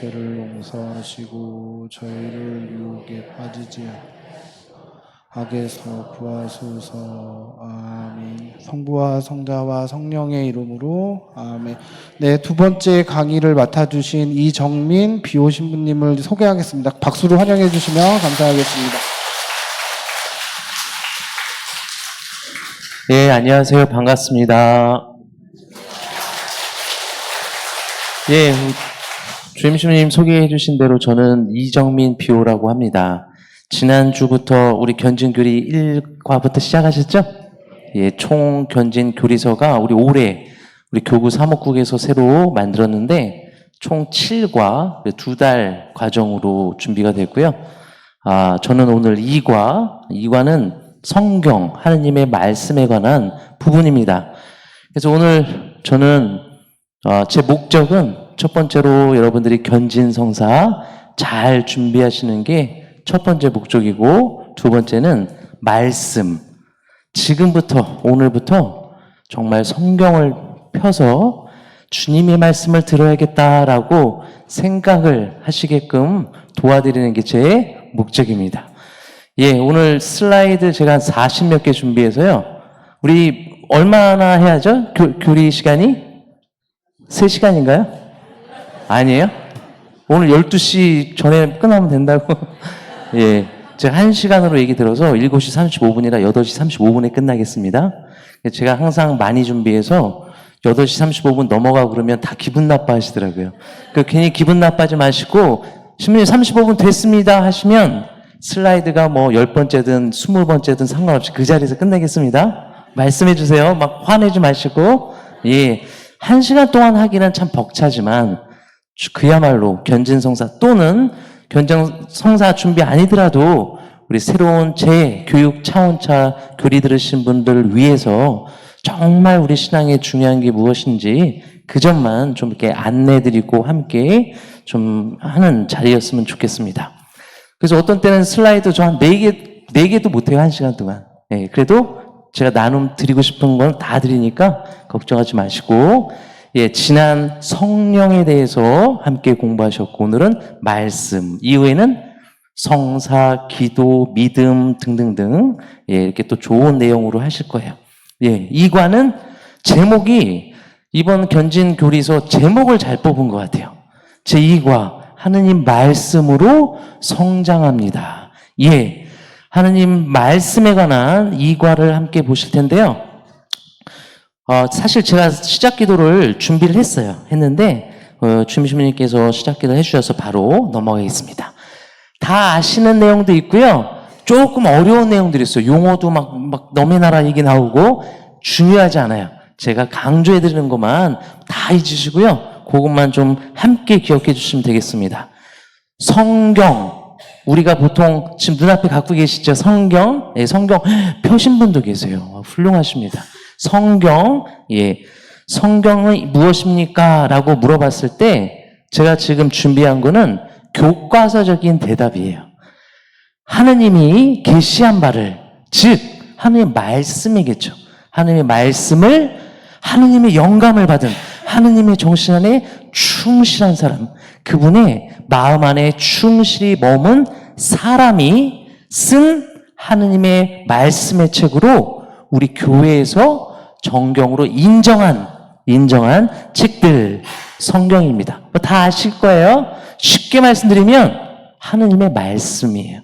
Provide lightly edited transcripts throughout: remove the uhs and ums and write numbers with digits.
죄를 용서하시고 저희를 유혹에 빠지지 악에서 구하소서. 아멘. 성부와 성자와 성령의 이름으로 아멘. 네, 두 번째 강의를 맡아주신 이정민 비오신부님을 소개하겠습니다. 박수로 환영해 주시면 감사하겠습니다. 네, 안녕하세요. 반갑습니다. 예, 주임수님 소개해 주신 대로 저는 이정민 비오라고 합니다. 지난주부터 우리 견진교리 1과부터 시작하셨죠? 예, 총 견진교리서가 우리 교구 사목국에서 새로 만들었는데 총 7과 2달 과정으로 준비가 됐고요. 저는 오늘 2과는 성경, 하느님의 말씀에 관한 부분입니다. 그래서 오늘 저는 제 목적은 첫 번째로 여러분들이 견진성사 잘 준비하시는 게 첫 번째 목적이고, 두 번째는 말씀. 지금부터, 오늘부터 정말 성경을 펴서 주님의 말씀을 들어야겠다라고 생각을 하시게끔 도와드리는 게 제 목적입니다. 예, 오늘 슬라이드 제가 한 40몇 개 준비해서요. 우리 얼마나 해야죠? 교리 시간이? 3시간인가요? 아니에요? 오늘 12시 전에 끝나면 된다고? 예, 제가 1시간으로 얘기 들어서 7시 35분이라 8시 35분에 끝나겠습니다. 제가 항상 많이 준비해서 8시 35분 넘어가고 그러면 다 기분 나빠 하시더라고요. 괜히 기분 나빠하지 마시고, 신부님 35분 됐습니다 하시면 슬라이드가 뭐 10번째든 20번째든 상관없이 그 자리에서 끝내겠습니다. 말씀해 주세요. 막 화내지 마시고. 예, 1시간 동안 하기는 참 벅차지만 그야말로 견진성사 또는 견진성사 준비 아니더라도 우리 새로운 재교육 차원차 교리 들으신 분들을 위해서 정말 우리 신앙에 중요한 게 무엇인지 그 점만 좀 이렇게 안내드리고 함께 좀 하는 자리였으면 좋겠습니다. 그래서 어떤 때는 슬라이드 저 한 4개도 못해요, 1시간 동안. 예, 그래도 제가 나눔 드리고 싶은 건 다 드리니까 걱정하지 마시고, 예, 지난 성령에 대해서 함께 공부하셨고, 오늘은 말씀, 이후에는 성사, 기도, 믿음 등등등, 예, 이렇게 또 좋은 내용으로 하실 거예요. 예, 2과는 제목이 이번 견진교리서 제목을 잘 뽑은 것 같아요. 제2과, 하느님 말씀으로 성장합니다. 예, 하느님 말씀에 관한 2과를 함께 보실 텐데요. 사실 제가 시작 기도를 준비를 했는데 주임수님께서 시작 기도 해주셔서 바로 넘어가겠습니다. 다 아시는 내용도 있고요. 조금 어려운 내용들이 있어요. 용어도 막 너의 나라 얘기 나오고 중요하지 않아요. 제가 강조해드리는 것만 다 잊으시고요. 그것만 좀 함께 기억해 주시면 되겠습니다. 성경, 우리가 보통 지금 눈앞에 갖고 계시죠? 성경, 예, 성경 펴신 분도 계세요. 훌륭하십니다. 성경, 예, 성경은 무엇입니까? 라고 물어봤을 때 제가 지금 준비한 거는 교과서적인 대답이에요. 하느님이 계시한 바를, 즉 하느님의 말씀이겠죠. 하느님의 말씀을, 하느님의 영감을 받은, 하느님의 정신 안에 충실한 사람, 그분의 마음 안에 충실히 머문 사람이 쓴 하느님의 말씀의 책으로 우리 교회에서 정경으로 인정한 책들, 성경입니다. 다 아실 거예요. 쉽게 말씀드리면 하느님의 말씀이에요.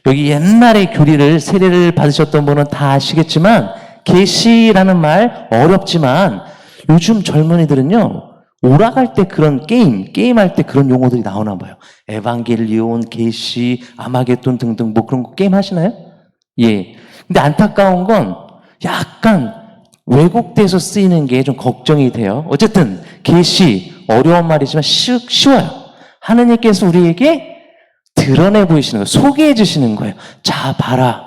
여기 옛날에 교리를 세례를 받으셨던 분은 다 아시겠지만 계시라는 말 어렵지만 요즘 젊은이들은요, 오락할 때 그런 게임할 때 그런 용어들이 나오나 봐요. 에반겔리온, 계시, 아마겟돈 등등 뭐 그런 거 게임 하시나요? 예. 근데 안타까운 건 약간 왜곡돼서 쓰이는 게 좀 걱정이 돼요. 어쨌든 계시 어려운 말이지만 쉬워요. 하느님께서 우리에게 드러내 보이시는 거예요. 소개해 주시는 거예요. 자, 봐라.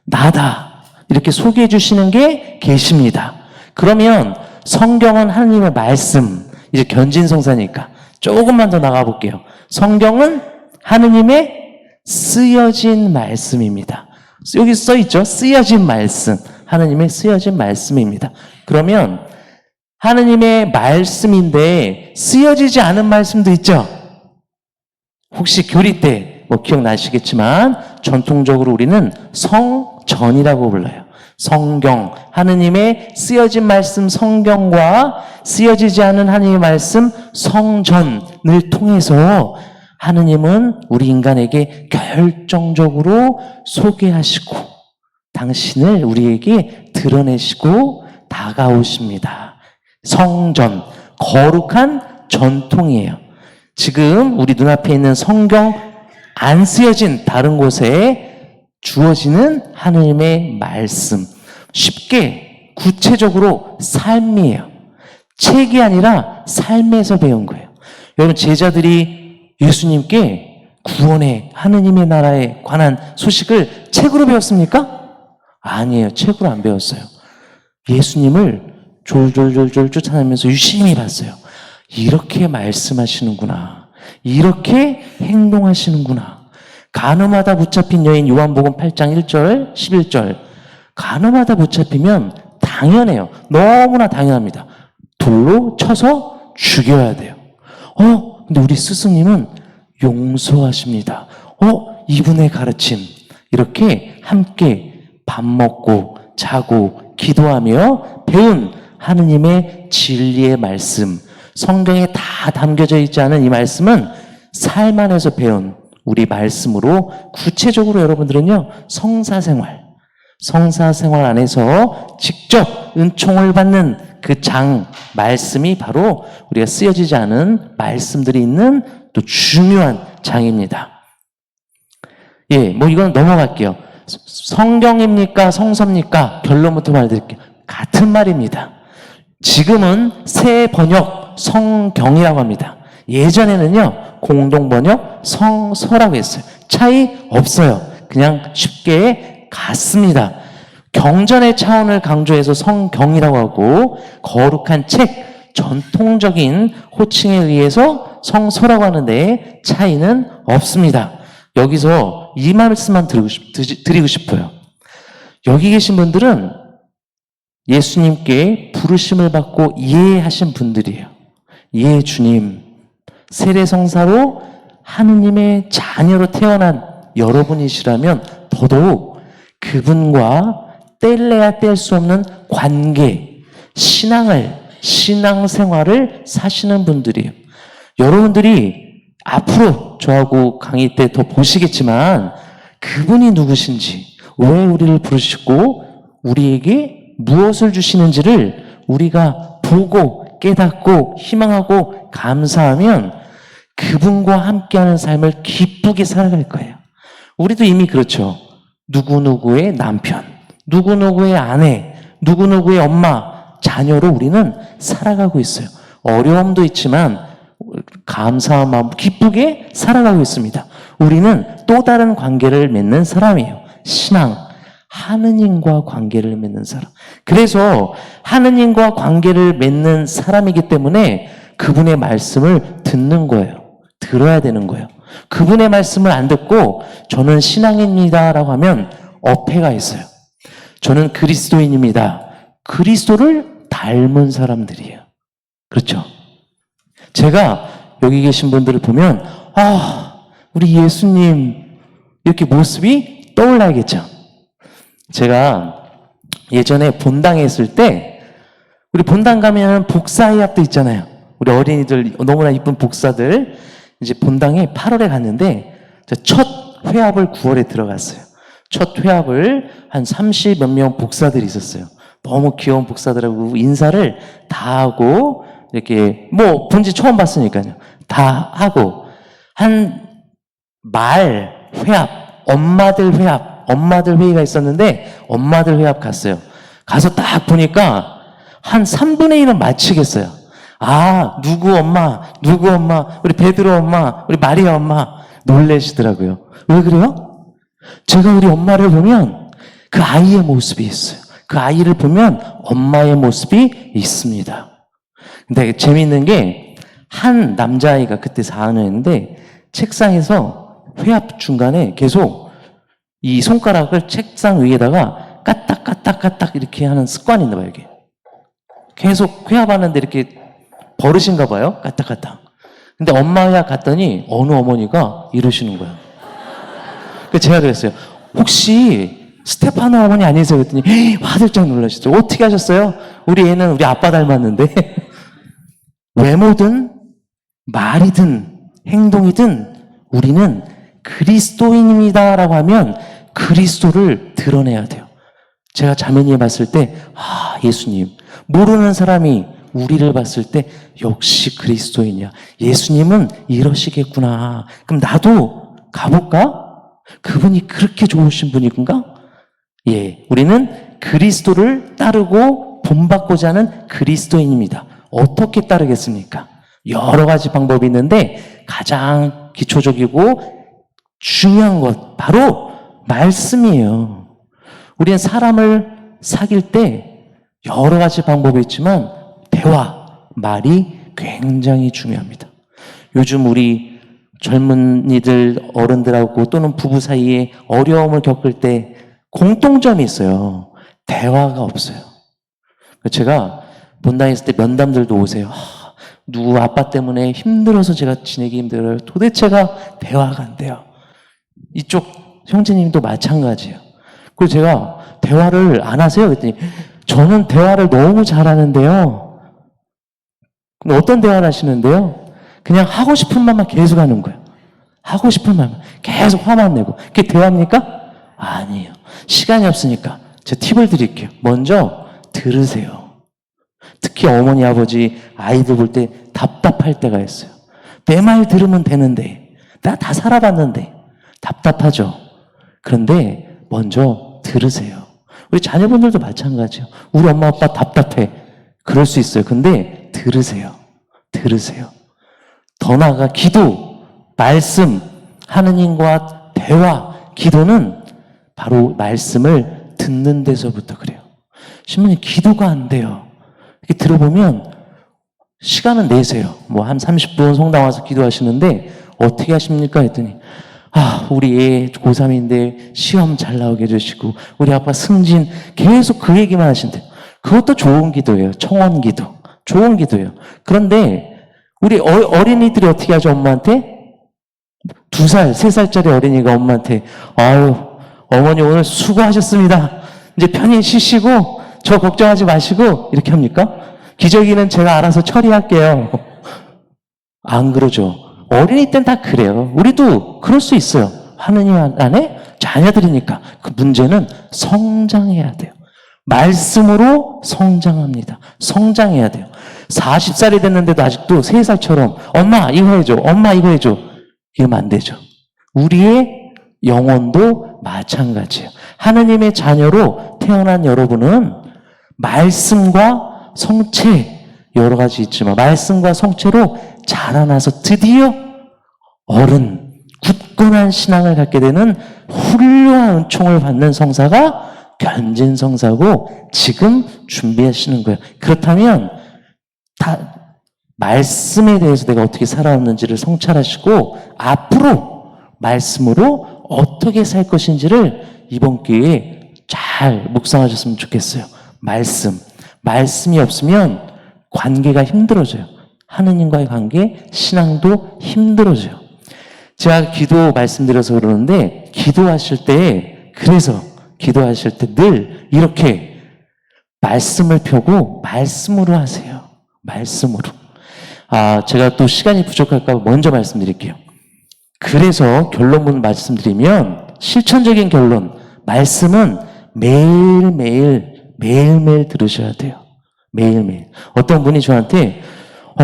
나다. 이렇게 소개해 주시는 게 계시입니다. 그러면 성경은 하느님의 말씀, 이제 견진성사니까 조금만 더 나가 볼게요. 성경은 하느님의 쓰여진 말씀입니다. 여기 써 있죠? 쓰여진 말씀. 하느님의 쓰여진 말씀입니다. 그러면 하느님의 말씀인데 쓰여지지 않은 말씀도 있죠? 혹시 교리 때 뭐 기억나시겠지만 전통적으로 우리는 성전이라고 불러요. 성경, 하느님의 쓰여진 말씀 성경과 쓰여지지 않은 하느님의 말씀 성전을 통해서 하느님은 우리 인간에게 결정적으로 소개하시고 당신을 우리에게 드러내시고 다가오십니다. 성전, 거룩한 전통이에요. 지금 우리 눈앞에 있는 성경 안 쓰여진 다른 곳에 주어지는 하느님의 말씀. 쉽게 구체적으로 삶이에요. 책이 아니라 삶에서 배운 거예요. 여러분 제자들이 예수님께 구원의 하느님의 나라에 관한 소식을 책으로 배웠습니까? 아니에요. 책으로 안 배웠어요. 예수님을 졸졸졸졸 쫓아다니면서 유심히 봤어요. 이렇게 말씀하시는구나. 이렇게 행동하시는구나. 간음하다 붙잡힌 여인 요한복음 8장 1절 11절 간음하다 붙잡히면 당연해요. 너무나 당연합니다. 돌로 쳐서 죽여야 돼요. 근데 우리 스승님은 용서하십니다. 이분의 가르침. 이렇게 함께 밥 먹고 자고 기도하며 배운 하느님의 진리의 말씀. 성경에 다 담겨져 있지 않은 이 말씀은 삶 안에서 배운 우리 말씀으로 구체적으로 여러분들은요, 성사생활 안에서 직접 은총을 받는 그 말씀이 바로 우리가 쓰여지지 않은 말씀들이 있는 또 중요한 장입니다. 이건 넘어갈게요. 성경입니까? 성서입니까? 결론부터 말드릴게요. 같은 말입니다. 지금은 새 번역 성경이라고 합니다. 예전에는요, 공동번역 성서라고 했어요. 차이 없어요. 그냥 쉽게 같습니다. 경전의 차원을 강조해서 성경이라고 하고, 거룩한 책, 전통적인 호칭에 의해서 성서라고 하는데 차이는 없습니다. 여기서 이 말씀만 드리고 싶어요. 여기 계신 분들은 예수님께 부르심을 받고 예하신 분들이에요. 예, 주님. 세례성사로 하느님의 자녀로 태어난 여러분이시라면 더더욱 그분과 뗄래야 뗄 수 없는 관계, 신앙생활을 사시는 분들이에요. 여러분들이 앞으로 저하고 강의 때 더 보시겠지만 그분이 누구신지, 왜 우리를 부르시고 우리에게 무엇을 주시는지를 우리가 보고 깨닫고 희망하고 감사하면 그분과 함께하는 삶을 기쁘게 살아갈 거예요. 우리도 이미 그렇죠. 누구누구의 남편, 누구누구의 아내, 누구누구의 엄마, 자녀로 우리는 살아가고 있어요. 어려움도 있지만 감사한 마음 기쁘게 살아가고 있습니다. 우리는 또 다른 관계를 맺는 사람이에요. 신앙. 하느님과 관계를 맺는 사람. 그래서 하느님과 관계를 맺는 사람이기 때문에 그분의 말씀을 듣는 거예요. 들어야 되는 거예요. 그분의 말씀을 안 듣고 저는 신앙인입니다라고 하면 어폐가 있어요. 저는 그리스도인입니다. 그리스도를 닮은 사람들이에요. 그렇죠? 제가 여기 계신 분들을 보면 우리 예수님 이렇게 모습이 떠올라야겠죠. 제가 예전에 본당에 있을 때 우리 본당 가면 복사회합도 있잖아요. 우리 어린이들 너무나 이쁜 복사들 이제 본당에 8월에 갔는데 첫 회합을 9월에 들어갔어요. 첫 회합을 한 30몇 명 복사들이 있었어요. 너무 귀여운 복사들하고 인사를 다 하고 이렇게 본지 처음 봤으니까요. 다 하고 한 말 회합, 엄마들 회의가 있었는데 엄마들 회합 갔어요. 가서 딱 보니까 한 3분의 1은 맞히겠어요. 누구 엄마, 우리 베드로 엄마, 우리 마리아 엄마 놀래시더라고요. 왜 그래요? 제가 우리 엄마를 보면 그 아이의 모습이 있어요. 그 아이를 보면 엄마의 모습이 있습니다. 근데 재미있는 게 한 남자아이가 그때 4학년인데 책상에서 회합 중간에 계속 이 손가락을 책상 위에다가 까딱까딱까딱 이렇게 하는 습관이 있나 봐요, 이게. 계속 회합하는데 이렇게 버릇인가 봐요, 까딱까딱. 근데 엄마야 갔더니 어느 어머니가 이러시는 거예요. 그래서 제가 그랬어요. 혹시 스테파노 어머니 아니세요? 그랬더니 화들짝 놀라시죠. 어떻게 하셨어요? 우리 애는 우리 아빠 닮았는데. 외모든 말이든 행동이든 우리는 그리스도인입니다라고 하면 그리스도를 드러내야 돼요. 제가 자매님 봤을 때 예수님. 모르는 사람이 우리를 봤을 때 역시 그리스도인이야. 예수님은 이러시겠구나. 그럼 나도 가볼까? 그분이 그렇게 좋으신 분이군가? 예, 우리는 그리스도를 따르고 본받고자 하는 그리스도인입니다. 어떻게 따르겠습니까? 여러 가지 방법이 있는데 가장 기초적이고 중요한 것 바로 말씀이에요. 우리는 사람을 사귈 때 여러 가지 방법이 있지만 대화, 말이 굉장히 중요합니다. 요즘 우리 젊은이들, 어른들하고 또는 부부 사이에 어려움을 겪을 때 공통점이 있어요. 대화가 없어요. 제가 본당에 있을 때 면담들도 오세요. 누구 아빠 때문에 힘들어서 제가 지내기 힘들어요. 도대체가 대화가 안 돼요. 이쪽 형제님도 마찬가지예요. 그리고 제가 대화를 안 하세요? 그랬더니 저는 대화를 너무 잘하는데요. 그럼 어떤 대화를 하시는데요? 그냥 하고 싶은 말만 계속 하는 거예요. 하고 싶은 말만 계속 화만 내고. 그게 대화입니까? 아니에요. 시간이 없으니까 제가 팁을 드릴게요. 먼저 들으세요. 특히 어머니, 아버지, 아이들 볼 때 답답할 때가 있어요. 내 말 들으면 되는데, 나 다 살아봤는데, 답답하죠. 그런데 먼저 들으세요. 우리 자녀분들도 마찬가지예요. 우리 엄마, 아빠 답답해. 그럴 수 있어요. 근데 들으세요. 들으세요. 더 나아가 기도, 말씀, 하느님과 대화, 기도는 바로 말씀을 듣는 데서부터 그래요. 신부님 기도가 안 돼요. 이렇게 들어보면 시간은 내세요. 뭐 한 30분 성당 와서 기도하시는데 어떻게 하십니까? 했더니 우리 애 고3인데 시험 잘 나오게 해주시고 우리 아빠 승진 계속 그 얘기만 하신대요. 그것도 좋은 기도예요. 청원 기도. 좋은 기도예요. 그런데 우리 어린이들이 어떻게 하죠? 엄마한테? 2살, 3살짜리 어린이가 엄마한테 어머니 오늘 수고하셨습니다. 이제 편히 쉬시고 저 걱정하지 마시고 이렇게 합니까? 기저귀는 제가 알아서 처리할게요. 안 그러죠. 어린이 땐 다 그래요. 우리도 그럴 수 있어요. 하느님 안에 자녀들이니까. 그 문제는 성장해야 돼요. 말씀으로 성장합니다. 성장해야 돼요. 40살이 됐는데도 아직도 3살처럼 엄마 이거 해줘. 엄마 이거 해줘. 이러면 안 되죠. 우리의 영혼도 마찬가지예요. 하느님의 자녀로 태어난 여러분은 말씀과 성체 여러 가지 있지만 말씀과 성체로 자라나서 드디어 어른 굳건한 신앙을 갖게 되는 훌륭한 은총을 받는 성사가 견진성사고 지금 준비하시는 거예요. 그렇다면 다 말씀에 대해서 내가 어떻게 살아왔는지를 성찰하시고 앞으로 말씀으로 어떻게 살 것인지를 이번 기회에 잘 묵상하셨으면 좋겠어요. 말씀이 없으면 관계가 힘들어져요. 하느님과의 관계, 신앙도 힘들어져요. 제가 기도 말씀드려서 그러는데 기도하실 때 늘 이렇게 말씀을 펴고 말씀으로 하세요. 말씀으로. 제가 또 시간이 부족할까 봐 먼저 말씀드릴게요. 그래서 결론문 말씀드리면 실천적인 결론, 말씀은 매일매일 들으셔야 돼요. 매일매일. 어떤 분이 저한테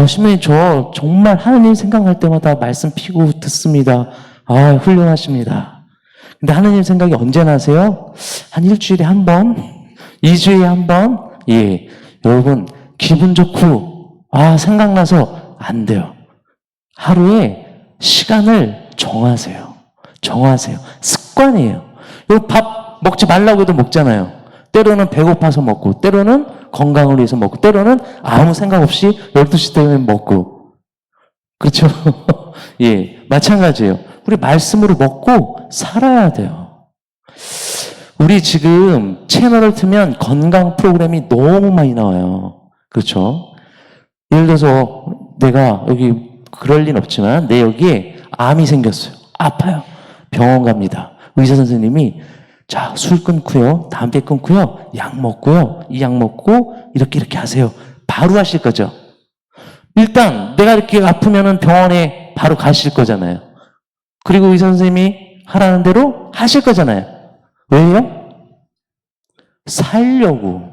신부님 저 정말 하느님 생각날 때마다 말씀 피고 듣습니다. 훌륭하십니다. 근데 하느님 생각이 언제 나세요? 한 일주일에 한 번? 2주에 한 번? 예. 여러분 기분 좋고 생각나서 안 돼요. 하루에 시간을 정하세요. 습관이에요. 여기 밥 먹지 말라고 해도 먹잖아요. 때로는 배고파서 먹고, 때로는 건강을 위해서 먹고, 때로는 아무 생각 없이 12시 되면 먹고. 그렇죠? 예, 마찬가지예요. 우리 말씀으로 먹고 살아야 돼요. 우리 지금 채널을 틀면 건강 프로그램이 너무 많이 나와요. 그렇죠? 예를 들어서 내가 여기 그럴 리는 없지만 내 여기에 암이 생겼어요. 아파요. 병원 갑니다. 의사 선생님이 자, 술 끊고요. 담배 끊고요. 약 먹고요. 이 약 먹고 이렇게 하세요. 바로 하실 거죠. 일단 내가 이렇게 아프면은 병원에 바로 가실 거잖아요. 그리고 의사 선생님이 하라는 대로 하실 거잖아요. 왜요? 살려고.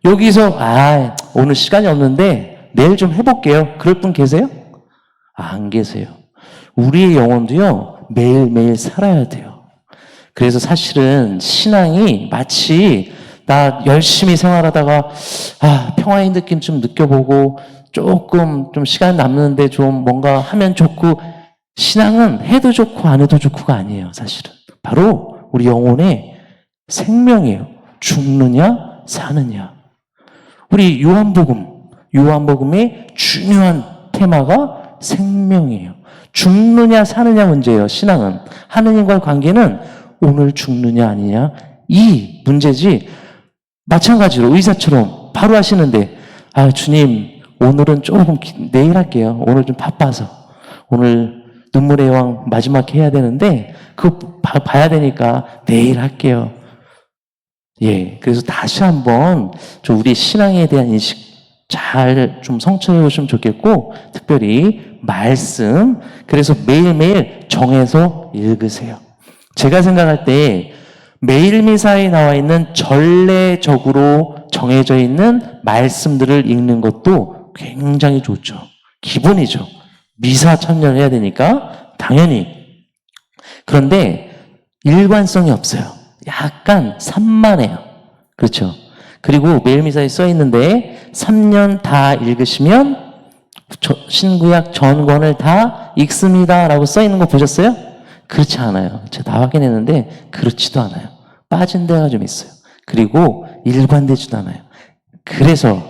여기서 오늘 시간이 없는데 내일 좀 해볼게요. 그럴 분 계세요? 안 계세요. 우리의 영혼도요, 매일매일 살아야 돼요. 그래서 사실은 신앙이 마치 나 열심히 생활하다가 평화의 느낌 좀 느껴보고 조금 좀 시간 남는데 좀 뭔가 하면 좋고, 신앙은 해도 좋고 안 해도 좋고가 아니에요. 사실은 바로 우리 영혼의 생명이에요. 죽느냐 사느냐. 우리 요한복음의 중요한 테마가 생명이에요. 죽느냐 사느냐 문제예요. 신앙은 하느님과의 관계는 오늘 죽느냐 아니냐 이 문제지. 마찬가지로 의사처럼 바로 하시는데 주님 오늘은 조금 내일 할게요. 오늘 좀 바빠서 오늘 눈물의 여왕 마지막 해야 되는데 그거 봐야 되니까 내일 할게요. 예, 그래서 다시 한번 좀 우리 신앙에 대한 인식 잘 좀 성취해 보시면 좋겠고, 특별히 말씀, 그래서 매일매일 정해서 읽으세요. 제가 생각할 때 매일 미사에 나와 있는 전례적으로 정해져 있는 말씀들을 읽는 것도 굉장히 좋죠. 기본이죠. 미사 참여를 해야 되니까 당연히. 그런데 일관성이 없어요. 약간 산만해요. 그렇죠. 그리고 매일 미사에 써 있는데 3년 다 읽으시면 신구약 전권을 다 읽습니다 라고 써 있는 거 보셨어요? 그렇지 않아요. 제가 다 확인했는데 그렇지도 않아요. 빠진 데가 좀 있어요. 그리고 일관되지도 않아요. 그래서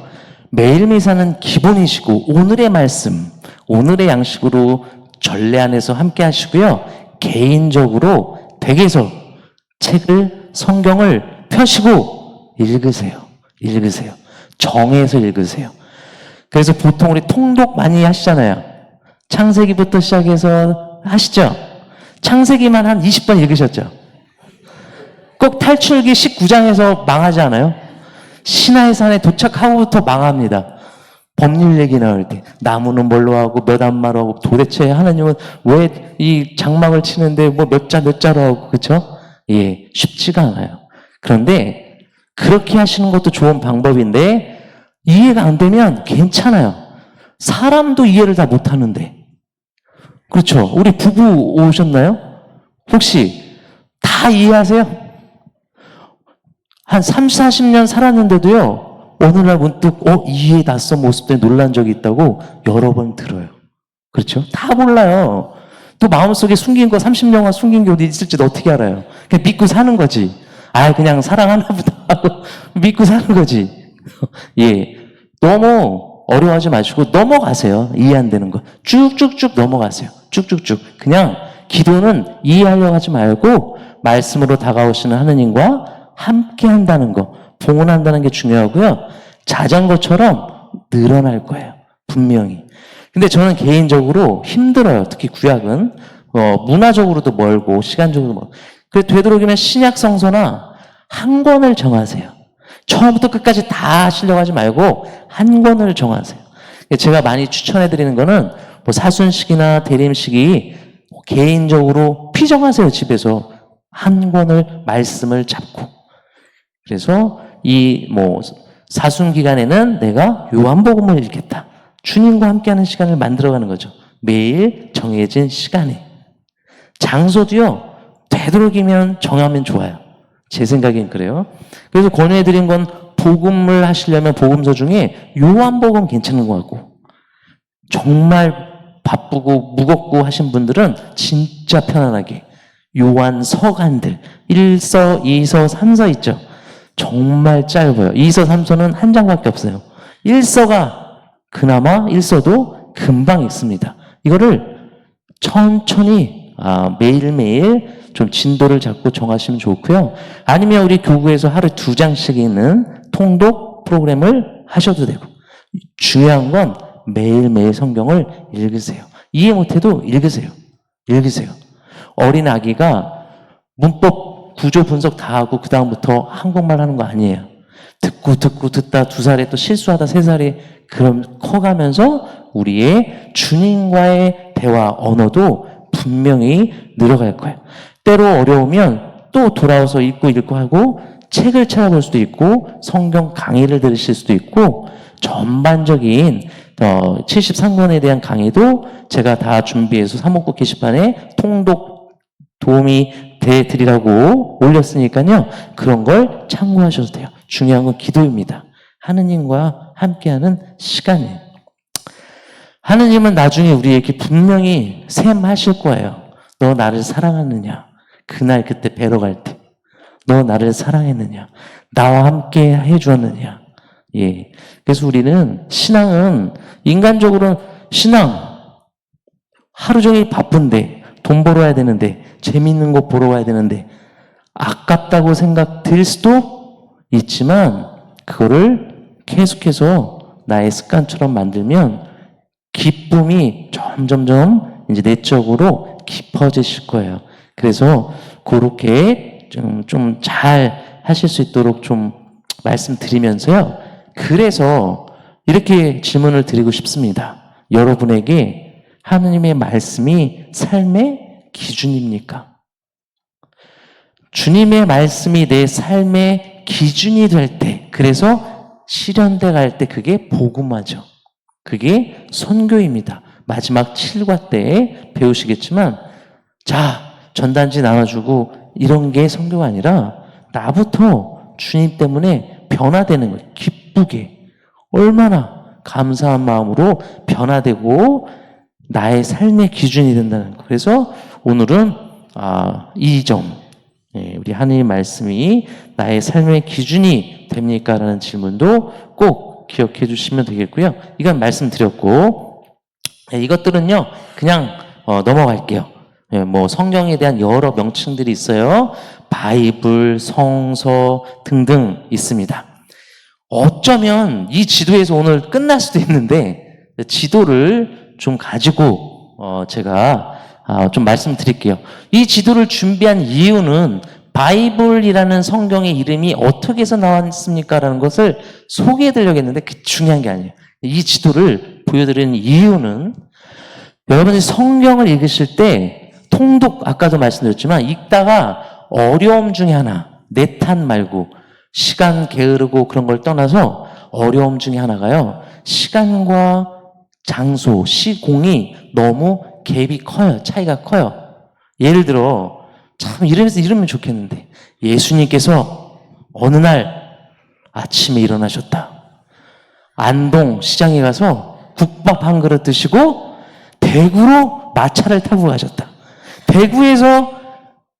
매일 미사는 기본이시고 오늘의 말씀, 오늘의 양식으로 전례 안에서 함께 하시고요. 개인적으로 댁에서 책을, 성경을 펴시고 읽으세요. 정해서 읽으세요. 그래서 보통 우리 통독 많이 하시잖아요. 창세기부터 시작해서 하시죠? 창세기만 한 20번 읽으셨죠? 꼭 탈출기 19장에서 망하지 않아요? 시나이 산에 도착하고부터 망합니다. 법률 얘기 나올 때 나무는 뭘로 하고 몇 암마로 하고 도대체 하나님은 왜 이 장막을 치는데 뭐 몇 자로 하고 그렇죠? 예, 쉽지가 않아요. 그런데 그렇게 하시는 것도 좋은 방법인데 이해가 안 되면 괜찮아요. 사람도 이해를 다 못하는데. 그렇죠? 우리 부부 오셨나요? 혹시 다 이해하세요? 한 30, 40년 살았는데도요, 어느 날 문득 이해 낯선 모습 때문에 놀란 적이 있다고 여러 번 들어요. 그렇죠? 다 몰라요. 또 마음속에 숨긴 거 30년간 숨긴 게 어디 있을지도 어떻게 알아요? 그냥 믿고 사는 거지. 그냥 사랑하나 보다 하고 믿고 사는 거지. 예. 너무 어려워하지 마시고 넘어가세요. 이해 안 되는 거. 쭉쭉쭉 넘어가세요. 쭉쭉쭉. 그냥 기도는 이해하려고 하지 말고 말씀으로 다가오시는 하느님과 함께 한다는 거, 봉헌한다는 게 중요하고요. 자전거처럼 늘어날 거예요. 분명히. 근데 저는 개인적으로 힘들어요. 특히 구약은. 문화적으로도 멀고, 시간적으로도 멀고. 그래서 되도록이면 신약 성서나 한 권을 정하세요. 처음부터 끝까지 다 하시려고 하지 말고, 한 권을 정하세요. 제가 많이 추천해드리는 거는, 사순식이나 대림식이 개인적으로 피정하세요. 집에서. 한 권을, 말씀을 잡고. 그래서 사순 기간에는 내가 요한복음을 읽겠다. 주님과 함께하는 시간을 만들어가는 거죠. 매일 정해진 시간에. 장소도요, 되도록이면 정하면 좋아요. 제 생각엔 그래요. 그래서 권유해드린 건 복음을 하시려면 복음서 중에 요한복음 괜찮은 것 같고, 정말 바쁘고 무겁고 하신 분들은 진짜 편안하게 요한 서간들 1서, 2서, 3서 있죠. 정말 짧아요. 2서, 3서는 한 장밖에 없어요. 1서가 그나마 1서도 금방 읽습니다. 이거를 천천히 매일매일 좀 진도를 잡고 정하시면 좋고요. 아니면 우리 교구에서 하루 2장씩 있는 통독 프로그램을 하셔도 되고, 중요한 건 매일매일 성경을 읽으세요. 이해 못해도 읽으세요. 읽으세요. 어린 아기가 문법 구조 분석 다 하고 그 다음부터 한국말 하는 거 아니에요. 듣고 듣다 2살에 또 실수하다 3살에 그럼 커가면서 우리의 주님과의 대화 언어도 분명히 늘어갈 거예요. 때로 어려우면 또 돌아와서 읽고 하고 책을 찾아볼 수도 있고 성경 강의를 들으실 수도 있고 전반적인 73권에 대한 강의도 제가 다 준비해서 사목국 게시판에 통독 도움이 되드리라고 올렸으니까요. 그런 걸 참고하셔도 돼요. 중요한 건 기도입니다. 하느님과 함께하는 시간이에요. 하느님은 나중에 우리에게 분명히 셈하실 거예요. 너 나를 사랑하느냐? 그날 그때 뵈러 갈 때. 너 나를 사랑했느냐? 나와 함께 해주었느냐? 예. 그래서 우리는 신앙은 인간적으로 신앙 하루 종일 바쁜데 돈 벌어야 되는데 재밌는 거 보러 가야 되는데 아깝다고 생각될 수도 있지만 그거를 계속해서 나의 습관처럼 만들면 기쁨이 점점점 이제 내적으로 깊어지실 거예요. 그래서 그렇게 좀 잘 하실 수 있도록 좀 말씀드리면서요. 그래서 이렇게 질문을 드리고 싶습니다. 여러분에게 하느님의 말씀이 삶의 기준입니까? 주님의 말씀이 내 삶의 기준이 될 때, 그래서 실현돼 갈 때 그게 복음화죠. 그게 선교입니다. 마지막 7과 때에 배우시겠지만, 자, 전단지 나눠주고 이런 게 선교가 아니라 나부터 주님 때문에 변화되는 거예요. 기쁘게. 얼마나 감사한 마음으로 변화되고 나의 삶의 기준이 된다는 거. 그래서 오늘은 이 점, 우리 하느님 말씀이 나의 삶의 기준이 됩니까? 라는 질문도 꼭 기억해 주시면 되겠고요. 이건 말씀드렸고, 이것들은요, 그냥 넘어갈게요. 뭐 성경에 대한 여러 명칭들이 있어요. 바이블, 성서 등등 있습니다. 어쩌면 이 지도에서 오늘 끝날 수도 있는데 지도를 좀 가지고 제가 좀 말씀드릴게요. 이 지도를 준비한 이유는 바이블이라는 성경의 이름이 어떻게 해서 나왔습니까? 라는 것을 소개해 드리려고 했는데 그게 중요한 게 아니에요. 이 지도를 보여드리는 이유는 여러분이 성경을 읽으실 때 통독, 아까도 말씀드렸지만 읽다가 어려움 중에 하나, 내 탓 말고 시간 게으르고 그런 걸 떠나서 어려움 중에 하나가요. 시간과 장소, 시공이 너무 갭이 커요. 차이가 커요. 예를 들어 참 이러면 좋겠는데 예수님께서 어느 날 아침에 일어나셨다. 안동 시장에 가서 국밥 한 그릇 드시고 대구로 마차를 타고 가셨다. 대구에서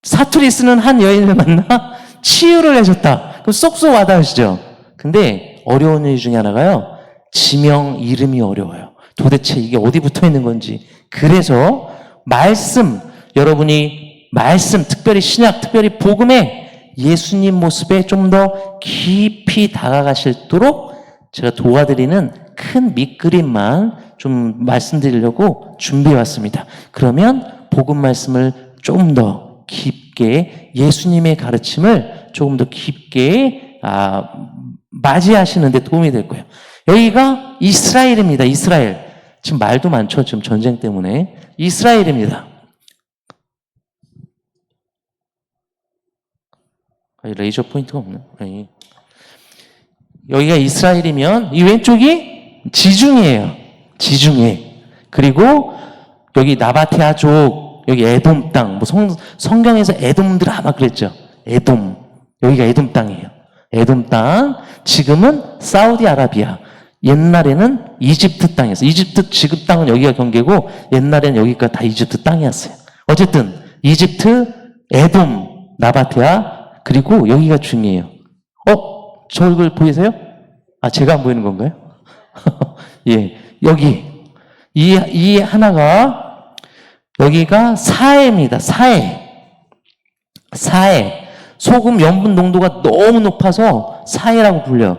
사투리 쓰는 한 여인을 만나 치유를 해줬다. 그럼 쏙쏙 와닿으시죠? 근데 어려운 일 중에 하나가요. 지명 이름이 어려워요. 도대체 이게 어디 붙어 있는 건지. 그래서 말씀, 여러분이 말씀, 특별히 신약, 특별히 복음에 예수님 모습에 좀 더 깊이 다가가시도록 제가 도와드리는 큰 밑그림만 좀 말씀드리려고 준비해 왔습니다. 그러면 복음 말씀을 좀 더 깊게 예수님의 가르침을 조금 더 깊게 맞이하시는 데 도움이 될 거예요. 여기가 이스라엘입니다. 이스라엘. 지금 말도 많죠. 지금 전쟁 때문에. 이스라엘입니다. 레이저 포인트가 없네. 아니. 여기가 이스라엘이면 이 왼쪽이 지중해예요. 지중해. 그리고 여기 나바테아족, 여기 에돔 땅. 뭐 성경에서 에돔들아 막 그랬죠. 에돔. 여기가 에돔 땅이에요. 에돔 땅. 지금은 사우디아라비아. 옛날에는 이집트 땅이었어요. 이집트 지금 땅은 여기가 경계고 옛날에는 여기가 다 이집트 땅이었어요. 어쨌든 이집트, 에돔, 나바테아 그리고 여기가 중요해요. 저 얼굴 보이세요? 제가 안 보이는 건가요? 예, 여기 이 하나가 여기가 사해입니다. 사해. 소금 염분 농도가 너무 높아서 사해라고 불려요.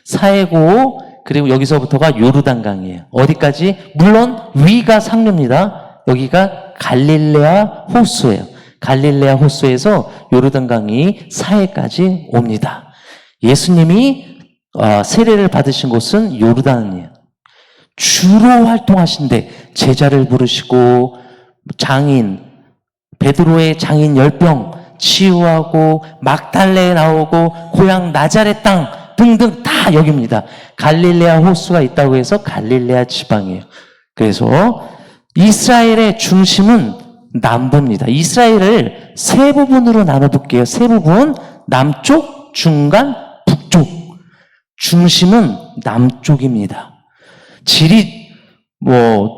사해고 그리고 여기서부터가 요르단강이에요. 어디까지? 물론 위가 상류입니다. 여기가 갈릴레아 호수예요. 갈릴레아 호수에서 요르단강이 사해까지 옵니다. 예수님이 세례를 받으신 곳은 요르단이에요. 주로 활동하신데 제자를 부르시고 장인, 베드로의 장인 10병 치유하고 막달레에 나오고 고향 나자렛 땅 등등 다 여기입니다. 갈릴레아 호수가 있다고 해서 갈릴레아 지방이에요. 그래서 이스라엘의 중심은 남부입니다. 이스라엘을 세 부분으로 나눠볼게요. 세 부분. 남쪽, 중간, 북쪽. 중심은 남쪽입니다. 지리,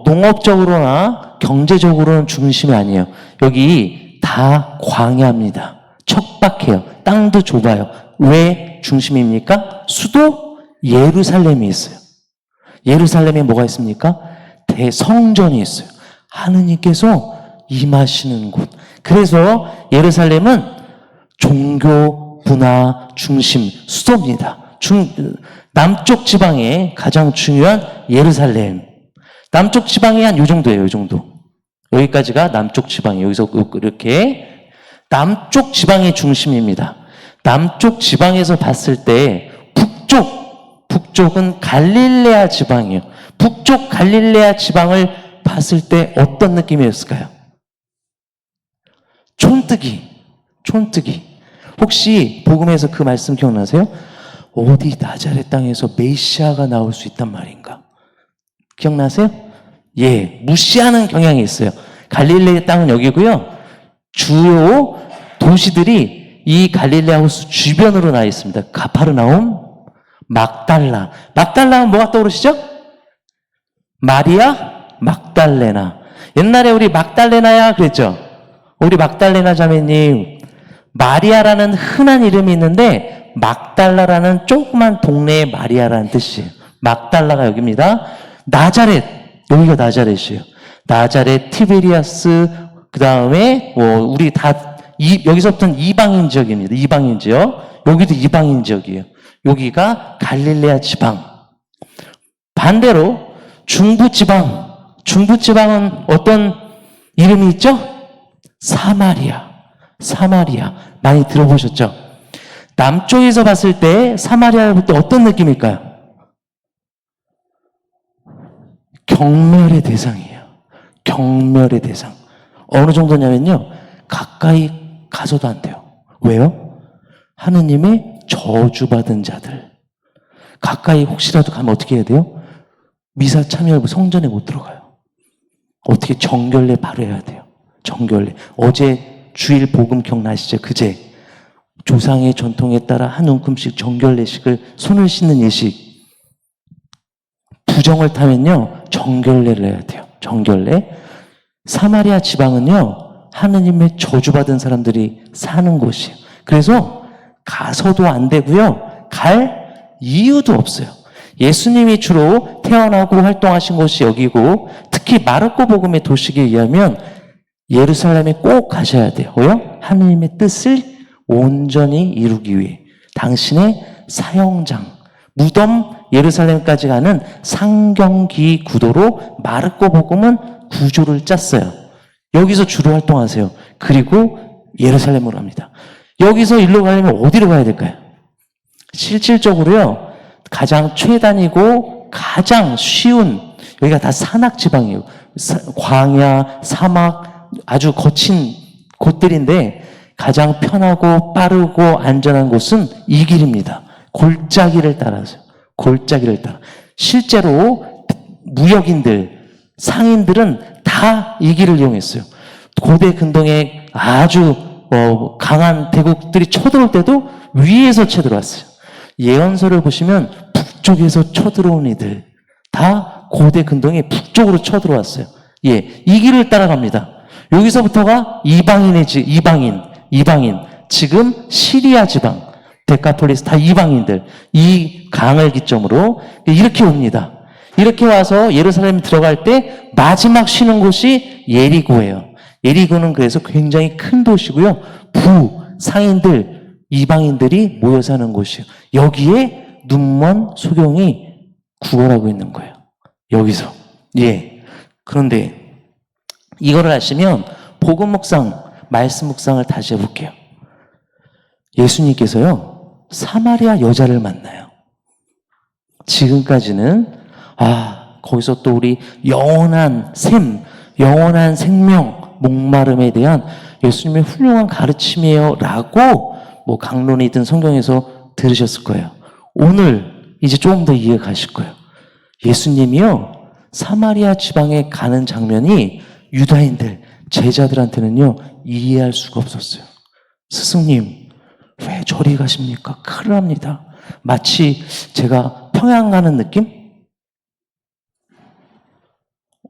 농업적으로나 경제적으로는 중심이 아니에요. 여기 다 광야입니다. 척박해요. 땅도 좁아요. 왜 중심입니까? 수도 예루살렘이 있어요. 예루살렘에 뭐가 있습니까? 대성전이 있어요. 하느님께서 임하시는 곳. 그래서 예루살렘은 종교, 문화 중심, 수도입니다. 남쪽 지방의 가장 중요한 예루살렘. 남쪽 지방이 한 요 정도예요, 요 정도. 여기까지가 남쪽 지방이에요. 여기서 이렇게. 남쪽 지방의 중심입니다. 남쪽 지방에서 봤을 때 북쪽은 갈릴레아 지방이에요. 북쪽 갈릴레아 지방을 봤을 때 어떤 느낌이었을까요? 촌뜨기. 혹시 복음에서 그 말씀 기억나세요? 어디 나자렛 땅에서 메시아가 나올 수 있단 말인가? 기억나세요? 예, 무시하는 경향이 있어요. 갈릴레아 땅은 여기고요. 주요 도시들이 이 갈릴레아 호수 주변으로 나 있습니다. 가파르나움, 막달라. 막달라는 뭐가 떠오르시죠? 마리아 막달레나. 옛날에 우리 막달레나야 그랬죠? 우리 막달레나 자매님, 마리아라는 흔한 이름이 있는데 막달라라는 조그만 동네의 마리아라는 뜻이에요. 막달라가 여기입니다. 나자렛, 여기가 나자렛이에요. 나자렛, 티베리아스, 그 다음에 우리 다 여기서부터는 이방인 지역입니다. 이방인 지역. 여기도 이방인 지역이에요. 여기가 갈릴레아 지방. 반대로 중부지방은 어떤 이름이 있죠? 사마리아. 많이 들어보셨죠? 남쪽에서 봤을 때 사마리아를 볼 때 어떤 느낌일까요? 경멸의 대상이에요. 경멸의 대상. 어느 정도냐면요. 가까이 가서도 안 돼요. 왜요? 하느님의 저주받은 자들. 가까이 혹시라도 가면 어떻게 해야 돼요? 미사 참여하고 성전에 못 들어가요. 어떻게 정결례 바로 해야 돼요. 정결례. 어제 주일 복음 기억나시죠? 그제 조상의 전통에 따라 한 움큼씩 정결례식을 손을 씻는 예식. 부정을 타면요 정결례를 해야 돼요. 정결례. 사마리아 지방은요 하느님의 저주받은 사람들이 사는 곳이에요. 그래서 가서도 안 되고요 갈 이유도 없어요. 예수님이 주로 태어나고 활동하신 곳이 여기고, 특히 마르코 복음의 도식에 의하면 예루살렘에 꼭 가셔야 돼요. 왜요? 하느님의 뜻을 온전히 이루기 위해. 당신의 사형장, 무덤 예루살렘까지 가는 상경기 구도로 마르코 복음은 구조를 짰어요. 여기서 주로 활동하세요. 그리고 예루살렘으로 합니다. 여기서 일로 가려면 어디로 가야 될까요? 실질적으로요, 가장 최단이고 가장 쉬운, 여기가 다 산악지방이에요. 광야, 사막, 아주 거친 곳들인데 가장 편하고 빠르고 안전한 곳은 이 길입니다. 골짜기를 따라서. 골짜기를 따라. 실제로 무역인들, 상인들은 다 이 길을 이용했어요. 고대 근동에 아주 강한 대국들이 쳐들어올 때도 위에서 쳐들어왔어요. 예언서를 보시면 북쪽에서 쳐들어온 이들 다 고대 근동에 북쪽으로 쳐들어왔어요. 예, 이 길을 따라갑니다. 여기서부터가 이방인. 지금 시리아 지방, 데카폴리스 다 이방인들. 이 강을 기점으로 이렇게 옵니다. 이렇게 와서 예루살렘 들어갈 때 마지막 쉬는 곳이 예리고예요. 예리고는 그래서 굉장히 큰 도시고요. 상인들, 이방인들이 모여 사는 곳이에요. 여기에 눈먼 소경이 구걸하고 있는 거예요. 여기서. 예. 그런데 이거를 아시면 복음 묵상, 말씀 묵상을 다시 해볼게요. 예수님께서요, 사마리아 여자를 만나요. 지금까지는, 거기서 또 우리 영원한 샘, 영원한 생명, 목마름에 대한 예수님의 훌륭한 가르침이에요. 라고 뭐 강론이든 성경에서 들으셨을 거예요. 오늘 이제 조금 더 이해 가실 거예요. 예수님이요, 사마리아 지방에 가는 장면이 유다인들, 제자들한테는요, 이해할 수가 없었어요. 스승님, 왜 저리 가십니까? 큰일 납니다. 마치 제가 평양 가는 느낌?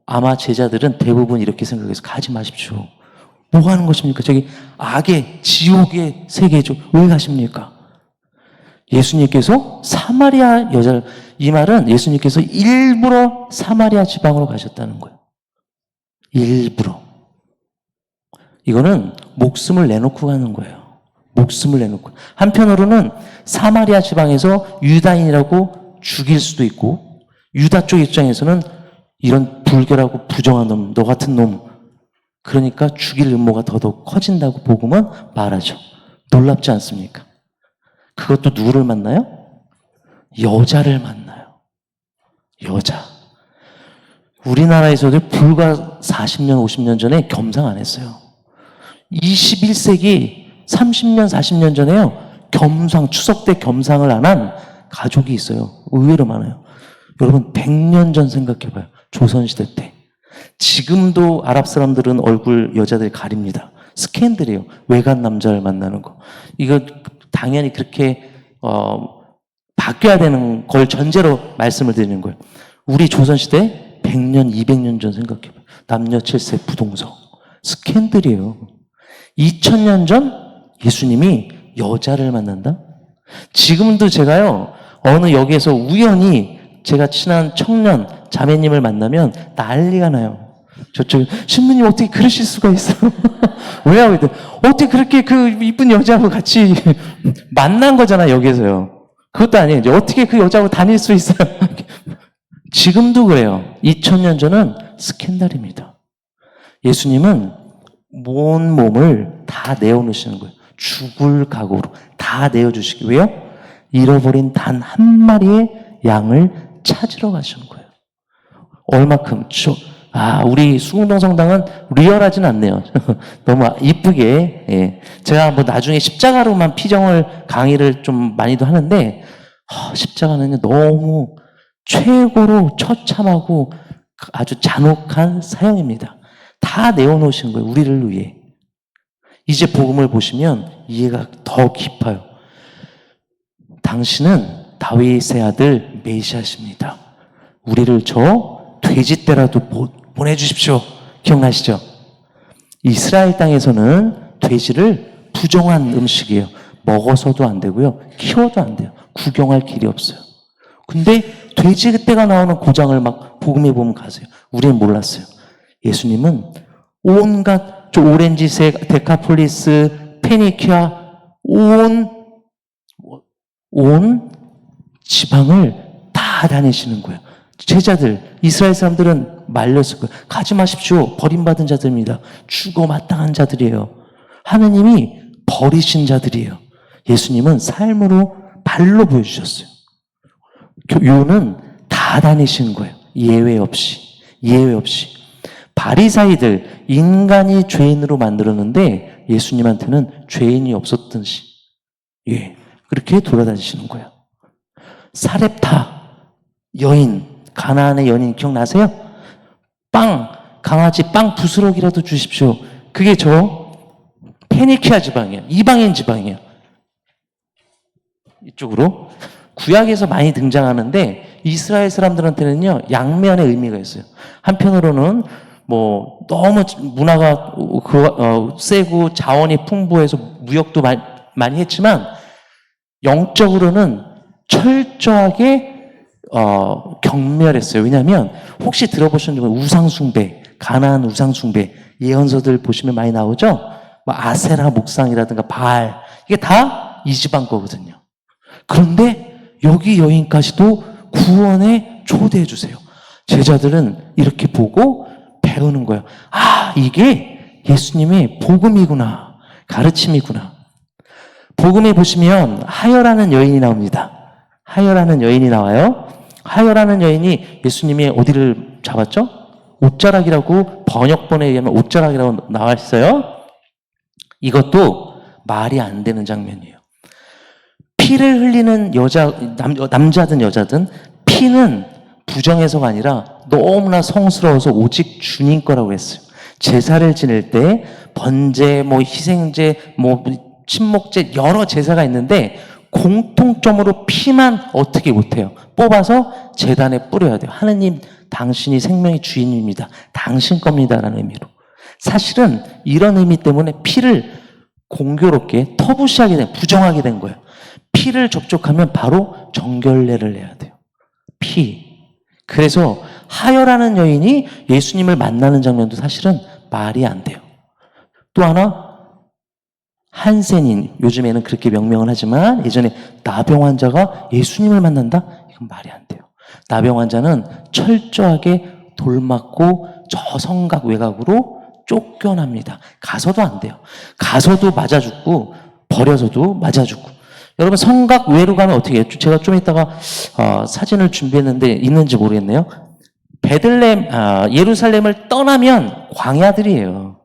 아마 제자들은 대부분 이렇게 생각해서 가지 마십시오. 뭐 하는 것입니까? 저기 악의, 지옥의 세계죠. 왜 가십니까? 예수님께서 사마리아 여자를, 이 말은 예수님께서 일부러 사마리아 지방으로 가셨다는 거예요. 일부러. 이거는 목숨을 내놓고 가는 거예요. 목숨을 내놓고. 한편으로는 사마리아 지방에서 유다인이라고 죽일 수도 있고, 유다 쪽 입장에서는 이런 불결하고 부정한 놈, 너 같은 놈, 그러니까 죽일 음모가 더더욱 커진다고 복음은 말하죠. 놀랍지 않습니까? 그것도 누구를 만나요? 여자를 만나요. 여자. 우리나라에서도 불과 40년, 50년 전에 겸상 안 했어요. 21세기 30년, 40년 전에요, 겸상, 추석 때 겸상을 안 한 가족이 있어요. 의외로 많아요. 여러분, 100년 전 생각해봐요. 조선시대 때. 지금도 아랍 사람들은 얼굴 여자들 가립니다. 스캔들이에요. 외간 남자를 만나는 거. 이거 당연히 그렇게 바뀌어야 되는 걸 전제로 말씀을 드리는 거예요. 우리 조선시대 100년, 200년 전 생각해봐요. 남녀 7세 부동석. 스캔들이에요. 2000년 전 예수님이 여자를 만난다? 지금도 제가요, 어느 역에서 우연히 제가 친한 청년, 자매님을 만나면 난리가 나요. 저쪽, 신부님 어떻게 그러실 수가 있어요? 왜 하고 있대? 어떻게 그렇게 그 이쁜 여자하고 같이 만난 거잖아, 여기서요. 그것도 아니에요. 이제 어떻게 그 여자하고 다닐 수 있어요? 지금도 그래요. 2000년 전은 스캔들입니다. 예수님은 온 몸을 다 내어놓으시는 거예요. 죽을 각오로 다 내어주시기. 왜요? 잃어버린 단 한 마리의 양을 찾으러 가시는 거예요. 얼마큼? 우리 수궁동 성당은 리얼하진 않네요. 너무 이쁘게. 예. 제가 뭐 나중에 십자가로만 피정을 강의를 좀 많이도 하는데, 십자가는 너무 최고로 처참하고 아주 잔혹한 사형입니다. 다 내어놓으신 거예요. 우리를 위해. 이제 복음을 보시면 이해가 더 깊어요. 당신은 다윗의 아들 메시아십니다. 우리를 저 돼지떼라도 보내주십시오. 기억나시죠? 이스라엘 땅에서는 돼지를 부정한 음식이에요. 먹어서도 안 되고요. 키워도 안 돼요. 구경할 길이 없어요. 근데 돼지 떼가 나오는 고장을 막 복음에 보면 가세요. 우리는 몰랐어요. 예수님은 온갖 오렌지색, 데카폴리스, 페니키아, 온 지방을 다 다니시는 거예요. 제자들, 이스라엘 사람들은 말렸을 거예요. 가지 마십시오. 버림받은 자들입니다. 죽어 마땅한 자들이에요. 하느님이 버리신 자들이에요. 예수님은 삶으로 발로 보여주셨어요. 교훈은 다 다니시는 거예요. 예외 없이. 예외 없이. 바리사이들, 인간이 죄인으로 만들었는데 예수님한테는 죄인이 없었듯이, 예, 그렇게 돌아다니시는 거예요. 사렙타 여인, 가나안의 여인 기억나세요? 강아지 빵 부스러기라도 주십시오. 그게 저 페니키아 지방이에요. 이방인 지방이에요. 이쪽으로 구약에서 많이 등장하는데 이스라엘 사람들한테는요, 양면의 의미가 있어요. 한편으로는 뭐 너무 문화가 세고 자원이 풍부해서 무역도 많이 했지만 영적으로는 철저하게 경멸했어요. 왜냐하면 혹시 들어보신 적은 우상숭배, 가나안 우상숭배 예언서들 보시면 많이 나오죠. 뭐 아세라 목상이라든가 바알, 이게 다 이 지방 거거든요. 그런데 여기 여인까지도 구원의 초대해 주세요. 제자들은 이렇게 보고 배우는 거예요. 아, 이게 예수님의 복음이구나. 가르침이구나. 복음에 보시면 하여라는 여인이 나옵니다. 하여라는 여인이 나와요. 하여라는 여인이 예수님이 어디를 잡았죠? 옷자락이라고, 번역본에 의하면 옷자락이라고 나와 있어요. 이것도 말이 안 되는 장면이에요. 피를 흘리는 남자든 여자든 피는 부정해서가 아니라 너무나 성스러워서 오직 주님 거라고 했어요. 제사를 지낼 때 번제, 희생제, 침목제 여러 제사가 있는데 공통점으로 피만 어떻게 못해요. 뽑아서 제단에 뿌려야 돼요. 하느님, 당신이 생명의 주인입니다. 당신 겁니다라는 의미로. 사실은 이런 의미 때문에 피를 공교롭게 터부시하게 된, 부정하게 된 거예요. 피를 접촉하면 바로 정결례를 해야 돼요. 피. 그래서 하여라는 여인이 예수님을 만나는 장면도 사실은 말이 안 돼요. 또 하나, 한센인, 요즘에는 그렇게 명명을 하지만 예전에 나병 환자가 예수님을 만난다? 이건 말이 안 돼요. 나병 환자는 철저하게 돌맞고 저 성각 외곽으로 쫓겨납니다. 가서도 안 돼요. 가서도 맞아 죽고 버려서도 맞아 죽고. 여러분 성각 외로 가면 어떻게 해요? 제가 좀 이따가 사진을 준비했는데 있는지 모르겠네요. 예루살렘을 떠나면 광야들이에요.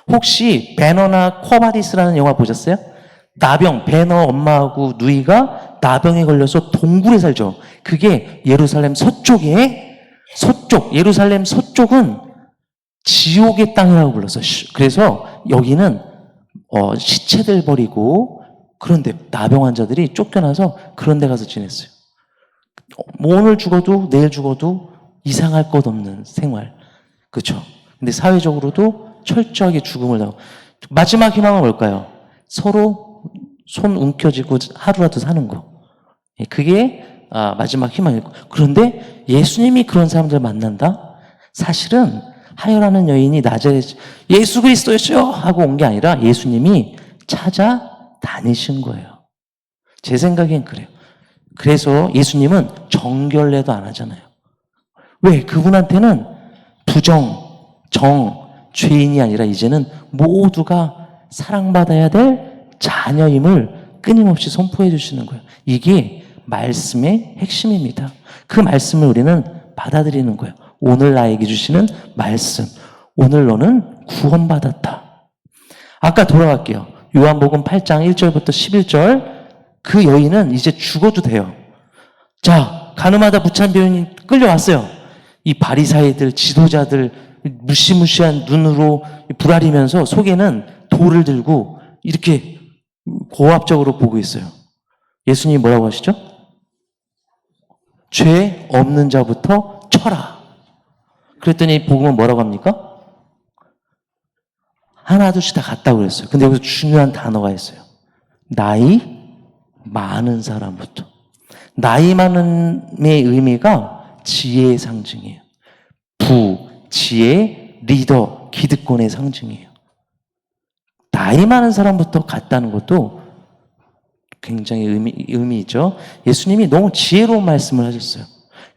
혹시 배너나 코바디스라는 영화 보셨어요? 나병, 배너 엄마하고 누이가 나병에 걸려서 동굴에 살죠. 그게 예루살렘 예루살렘 서쪽은 지옥의 땅이라고 불렀어요. 그래서 여기는 시체들 버리고 그런데 나병 환자들이 쫓겨나서 그런 데 가서 지냈어요. 오늘 죽어도 내일 죽어도 이상할 것 없는 생활. 그렇죠? 근데 사회적으로도 철저하게 죽음을 당하고 마지막 희망은 뭘까요? 서로 손 움켜쥐고 하루라도 사는 거. 그게 마지막 희망이고. 그런데 예수님이 그런 사람들을 만난다? 사실은 하여라는 여인이 나자렛 예수 그리스도였죠 하고 온 게 아니라 예수님이 찾아다니신 거예요. 제 생각엔 그래요. 그래서 예수님은 정결례도 안 하잖아요. 왜? 그분한테는 죄인이 아니라 이제는 모두가 사랑받아야 될 자녀임을 끊임없이 선포해 주시는 거예요. 이게 말씀의 핵심입니다. 그 말씀을 우리는 받아들이는 거예요. 오늘 나에게 주시는 말씀. 오늘 너는 구원받았다. 아까 돌아갈게요. 요한복음 8장 1절부터 11절. 그 여인은 이제 죽어도 돼요. 자, 가늠하다 무찬병이 끌려왔어요. 이 바리사이들, 지도자들 무시무시한 눈으로 불아리면서 속에는 돌을 들고 이렇게 고압적으로 보고 있어요. 예수님이 뭐라고 하시죠? 죄 없는 자부터 쳐라. 그랬더니 복음은 뭐라고 합니까? 하나둘씩 다 갔다고 그랬어요. 근데 여기서 중요한 단어가 있어요. 나이 많은 사람부터. 나이 많은의 의미가 지혜의 상징이에요. 지혜, 리더, 기득권의 상징이에요. 나이 많은 사람부터 갔다는 것도 굉장히 의미 있죠. 예수님이 너무 지혜로운 말씀을 하셨어요.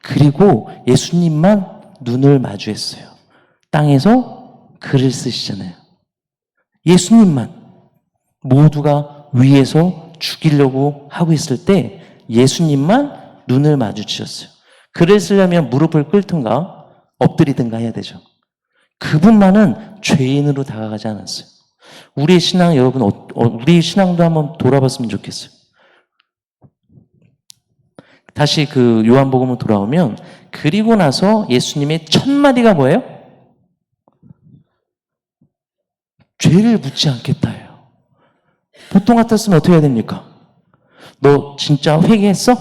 그리고 예수님만 눈을 마주했어요. 땅에서 글을 쓰시잖아요. 예수님만 모두가 위에서 죽이려고 하고 있을 때 예수님만 눈을 마주치셨어요. 글을 쓰려면 무릎을 꿇든가 엎드리든가 해야 되죠. 그분만은 죄인으로 다가가지 않았어요. 우리의 신앙 여러분 우리 신앙도 한번 돌아봤으면 좋겠어요. 다시 그 요한복음으로 돌아오면 그리고 나서 예수님의 첫 마디가 뭐예요? 죄를 묻지 않겠다예요. 보통 같았으면 어떻게 해야 됩니까? 너 진짜 회개했어?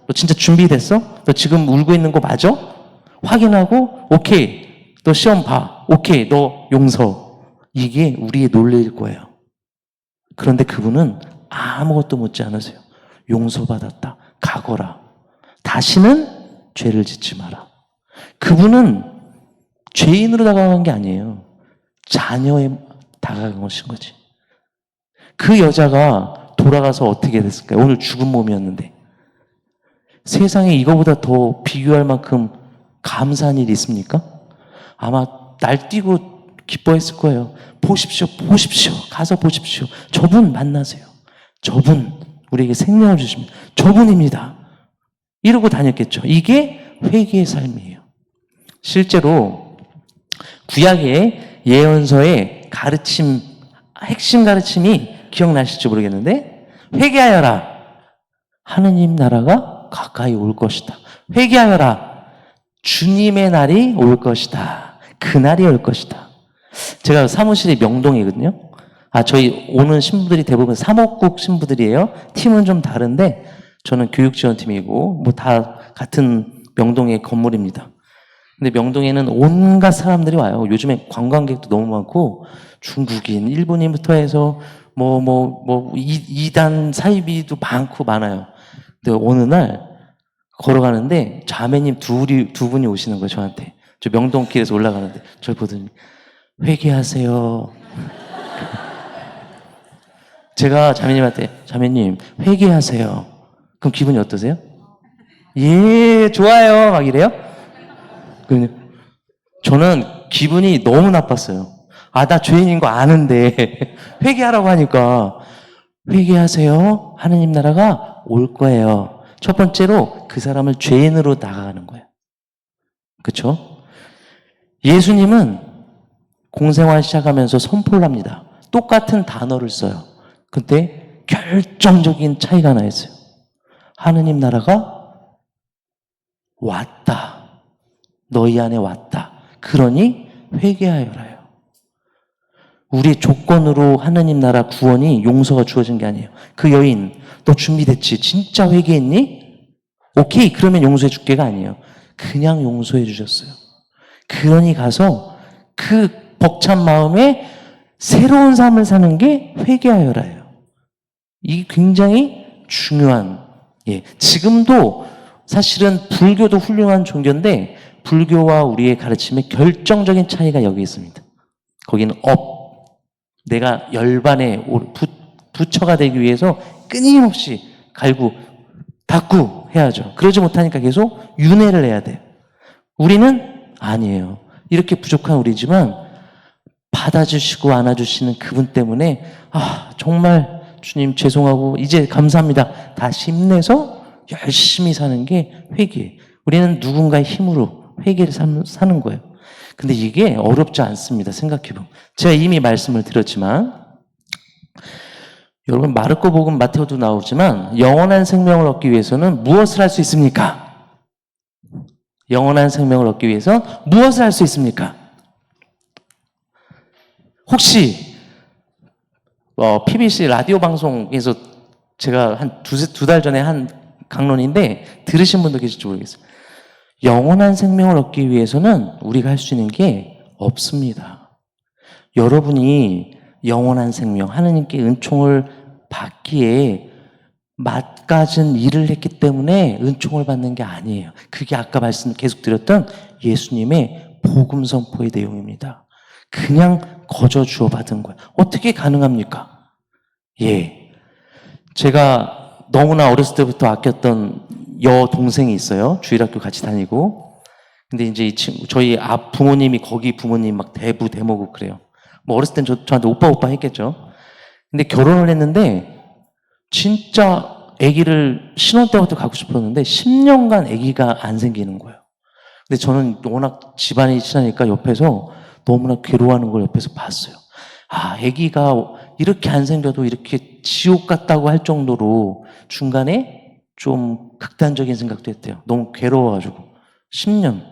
너 진짜 준비됐어? 너 지금 울고 있는 거 맞아? 확인하고 오케이. 너 시험 봐. 오케이. 너 용서. 이게 우리의 논리일 거예요. 그런데 그분은 아무것도 묻지 않으세요. 용서받았다. 가거라. 다시는 죄를 짓지 마라. 그분은 죄인으로 다가간 게 아니에요. 자녀에 다가간 것인 거지. 그 여자가 돌아가서 어떻게 됐을까요? 오늘 죽은 몸이었는데. 세상에 이거보다 더 비교할 만큼 감사한 일이 있습니까? 아마 날뛰고 기뻐했을 거예요. 보십시오, 보십시오. 가서 보십시오. 저분 만나세요. 저분, 우리에게 생명을 주십니다. 저분입니다. 이러고 다녔겠죠. 이게 회개의 삶이에요. 실제로 구약의 예언서의 가르침, 핵심 가르침이 기억나실지 모르겠는데, 회개하여라. 하느님 나라가 가까이 올 것이다. 회개하여라. 주님의 날이 올 것이다. 그날이 올 것이다. 제가 사무실이 명동이거든요. 저희 오는 신부들이 대부분 사목국 신부들이에요. 팀은 좀 다른데, 저는 교육지원팀이고, 뭐 다 같은 명동의 건물입니다. 근데 명동에는 온갖 사람들이 와요. 요즘에 관광객도 너무 많고, 중국인, 일본인부터 해서, 이단 사이비도 많아요. 근데 어느 날 걸어가는데, 자매님 두 분이 오시는 거예요, 저한테. 저 명동길에서 올라가는데, 저를 보더니, 회개하세요. 제가 자매님한테, 자매님, 회개하세요. 그럼 기분이 어떠세요? 예, 좋아요. 막 이래요? 저는 기분이 너무 나빴어요. 나 죄인인 거 아는데, 회개하라고 하니까, 회개하세요. 하느님 나라가 올 거예요. 첫 번째로 그 사람을 죄인으로 나가는 거예요. 그쵸? 예수님은 공생활 시작하면서 선포를 합니다. 똑같은 단어를 써요. 근데 결정적인 차이가 나 있어요. 하느님 나라가 왔다. 너희 안에 왔다. 그러니 회개하여라요. 우리의 조건으로 하느님 나라 구원이 용서가 주어진 게 아니에요. 그 여인, 너 준비됐지? 진짜 회개했니? 오케이, 그러면 용서해 줄게가 아니에요. 그냥 용서해 주셨어요. 그러니 가서 그 벅찬 마음에 새로운 삶을 사는 게 회개하여라예요. 이게 굉장히 중요한, 지금도 사실은 불교도 훌륭한 종교인데 불교와 우리의 가르침의 결정적인 차이가 여기 있습니다. 거기는 내가 열반에 부처가 되기 위해서 끊임없이 갈구, 닦고 해야죠. 그러지 못하니까 계속 윤회를 해야 돼요. 우리는 아니에요. 이렇게 부족한 우리지만 받아주시고 안아주시는 그분 때문에 정말 주님 죄송하고 이제 감사합니다. 다 힘내서 열심히 사는 게 회개예요. 우리는 누군가의 힘으로 회개를 사는 거예요. 근데 이게 어렵지 않습니다. 생각해보면. 제가 이미 말씀을 드렸지만 여러분 마르코 복음 마테오도 나오지만 영원한 생명을 얻기 위해서는 무엇을 할 수 있습니까? 영원한 생명을 얻기 위해서 무엇을 할 수 있습니까? 혹시 PBC 라디오 방송에서 제가 한 두 달 전에 한 강론인데 들으신 분도 계실지 모르겠어요. 영원한 생명을 얻기 위해서는 우리가 할 수 있는 게 없습니다. 여러분이 영원한 생명, 하느님께 은총을 받기에 맛가진 일을 했기 때문에 은총을 받는 게 아니에요. 그게 아까 말씀 계속 드렸던 예수님의 복음 선포의 내용입니다. 그냥 거저 주어 받은 거예요. 어떻게 가능합니까? 제가 너무나 어렸을 때부터 아꼈던 여동생이 있어요. 주일학교 같이 다니고. 근데 이제 이 친구, 저희 부모님이 거기 부모님 막 대모고 그래요. 어렸을 땐 저한테 오빠 했겠죠. 근데 결혼을 했는데 진짜 아기를 신혼 때부터 갖고 싶었는데 10년간 아기가 안 생기는 거예요. 근데 저는 워낙 집안이 친하니까 옆에서 너무나 괴로워하는 걸 옆에서 봤어요. 아기가 이렇게 안 생겨도 이렇게 지옥 같다고 할 정도로 중간에 좀 극단적인 생각도 했대요. 너무 괴로워가지고. 10년.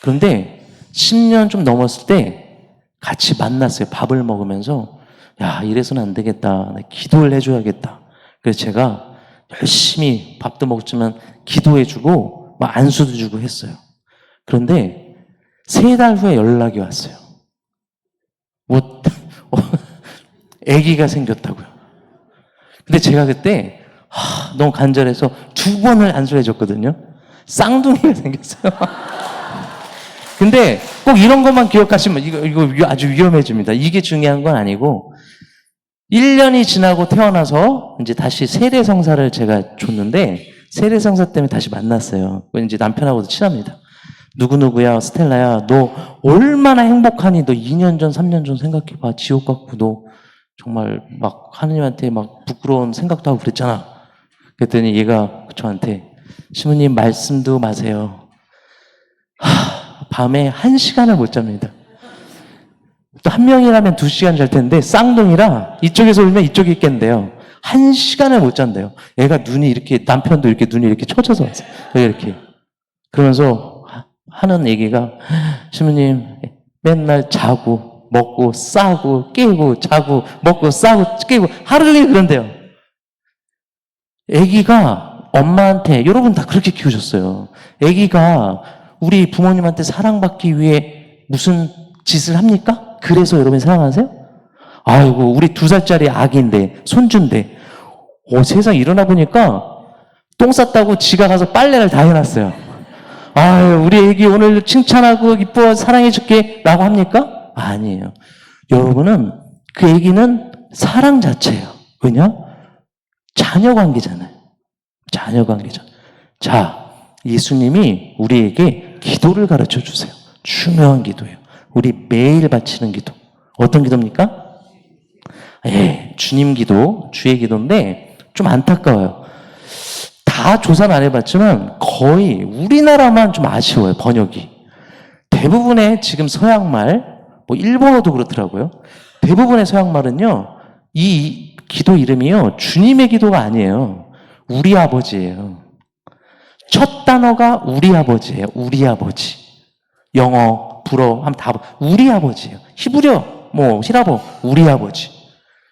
그런데 10년 좀 넘었을 때 같이 만났어요. 밥을 먹으면서 이래서는 안 되겠다. 기도를 해줘야겠다. 그래서 제가 열심히 밥도 먹지만 기도해주고 막 안수도 주고 했어요. 그런데 3달 후에 연락이 왔어요. 아기가 생겼다고요. 근데 제가 그때 너무 간절해서 2번을 안수를 해줬거든요. 쌍둥이가 생겼어요. 근데 꼭 이런 것만 기억하시면 이거 아주 위험해집니다. 이게 중요한 건 아니고 1년이 지나고 태어나서 이제 다시 세례 성사를 제가 줬는데 세례성사 때문에 다시 만났어요. 이제 남편하고도 친합니다. 누구누구야, 스텔라야, 너 얼마나 행복하니? 너 2년 전, 3년 전 생각해봐. 지옥 같고 너 정말 막 하느님한테 막 부끄러운 생각도 하고 그랬잖아. 그랬더니 얘가 저한테 시모님 말씀도 마세요. 밤에 1시간을 못 잡니다. 또 한 명이라면 2시간 잘 텐데 쌍둥이라 이쪽에서 울면 이쪽이 있겠는데요. 1시간을 못 잔대요. 애가 눈이 이렇게, 남편도 이렇게 눈이 이렇게 쳐져서 왔어요. 이렇게. 그러면서 하는 얘기가, 시모님, 맨날 자고, 먹고, 싸고, 깨고, 자고, 먹고, 싸고, 깨고, 하루 종일 그런데요. 애기가 엄마한테, 여러분 다 그렇게 키우셨어요. 애기가 우리 부모님한테 사랑받기 위해 무슨 짓을 합니까? 그래서 여러분 사랑하세요? 아이고, 우리 2살짜리 아기인데, 손주인데, 세상 일어나 보니까 똥 쌌다고 지가 가서 빨래를 다 해놨어요. 아유, 우리 애기 오늘 칭찬하고 이뻐 사랑해 줄게 라고 합니까? 아니에요. 여러분은 그 애기는 사랑 자체예요. 왜냐? 자녀 관계잖아요. 자녀 관계잖아요. 자, 예수님이 우리에게 기도를 가르쳐 주세요. 중요한 기도예요. 우리 매일 바치는 기도. 어떤 기도입니까? 예, 주님 기도, 주의 기도인데 좀 안타까워요. 다 조사는 안 해봤지만 거의 우리나라만 좀 아쉬워요, 번역이. 대부분의 지금 서양말, 뭐 일본어도 그렇더라고요. 대부분의 서양말은요, 이 기도 이름이요, 주님의 기도가 아니에요. 우리 아버지예요. 첫 단어가 우리 아버지예요. 우리 아버지. 영어, 불어 하면 다 우리 아버지예요. 히브리어, 뭐 히라보, 우리 아버지.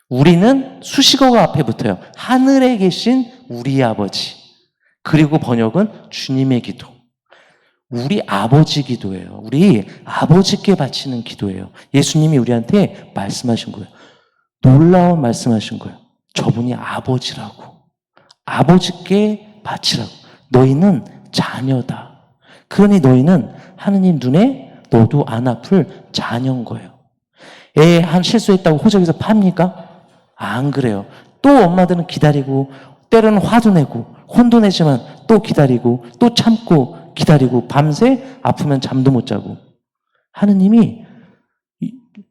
우리는 수식어가 앞에 붙어요. 하늘에 계신 우리 아버지. 그리고 번역은 주님의 기도. 우리 아버지 기도예요. 우리 아버지께 바치는 기도예요. 예수님이 우리한테 말씀하신 거예요. 놀라운 말씀하신 거예요. 저분이 아버지라고. 아버지께 바치라고. 너희는 자녀다. 그러니 너희는 하느님 눈에 너도 안 아플 자녀인 거예요. 애 한 실수했다고 호적에서 팝니까? 안 그래요. 또 엄마들은 기다리고 때로는 화도 내고 혼도 내지만 또 기다리고 또 참고 기다리고 밤새 아프면 잠도 못 자고. 하느님이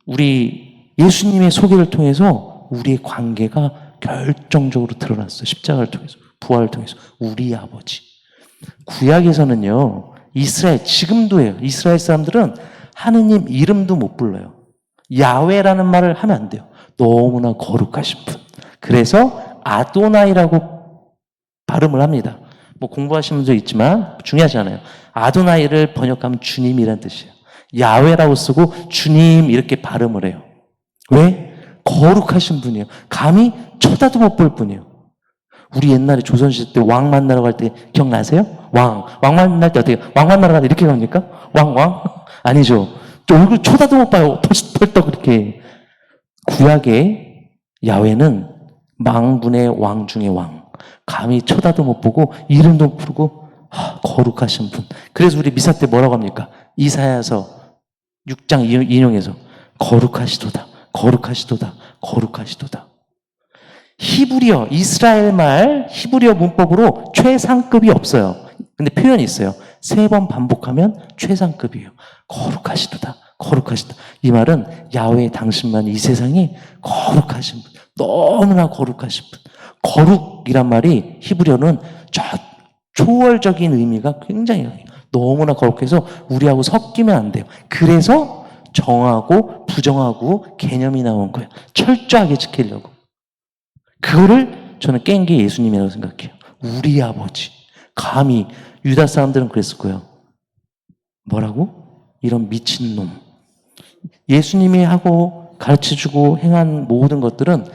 우리 예수님의 소개를 통해서 우리의 관계가 결정적으로 드러났어요. 십자가를 통해서, 부활을 통해서. 우리 아버지. 구약에서는요, 이스라엘, 지금도예요. 이스라엘 사람들은 하느님 이름도 못 불러요. 야훼라는 말을 하면 안 돼요. 너무나 거룩하신 분. 그래서 아도나이라고 발음을 합니다. 뭐 공부하신 분도 있지만 중요하지 않아요. 아도나이를 번역하면 주님이란 뜻이에요. 야훼라고 쓰고 주님 이렇게 발음을 해요. 왜? 거룩하신 분이에요. 감히 쳐다도 못 볼 분이에요. 우리 옛날에 조선시대 때 왕 만나러 갈 때 기억나세요? 왕 만날 때 어떻게, 왕 만나러 갈 때 이렇게 갑니까? 왕? 아니죠. 또 얼굴 쳐다도 못 봐요. 펄떡 이렇게. 구약의 야훼는 망분의 왕 중의 왕. 감히 쳐다도 못 보고 이름도 못 부르고 거룩하신 분. 그래서 우리 미사 때 뭐라고 합니까? 이사야서 6장 인용해서 거룩하시도다. 거룩하시도다. 거룩하시도다. 히브리어, 이스라엘 말 히브리어 문법으로 최상급이 없어요. 근데 표현이 있어요. 3번 반복하면 최상급이에요. 거룩하시도다. 거룩하시다. 이 말은 야훼 당신만 이 세상이 거룩하신 분. 너무나 거룩하신 분. 거룩이란 말이 히브리어는 초월적인 의미가 굉장히 강해요. 너무나 거룩해서 우리하고 섞이면 안 돼요. 그래서 정하고 부정하고 개념이 나온 거예요. 철저하게 지키려고. 그거를 저는 깬 게 예수님이라고 생각해요. 우리 아버지. 감히 유다 사람들은 그랬을 거예요. 뭐라고? 이런 미친놈. 예수님이 하고 가르쳐주고 행한 모든 것들은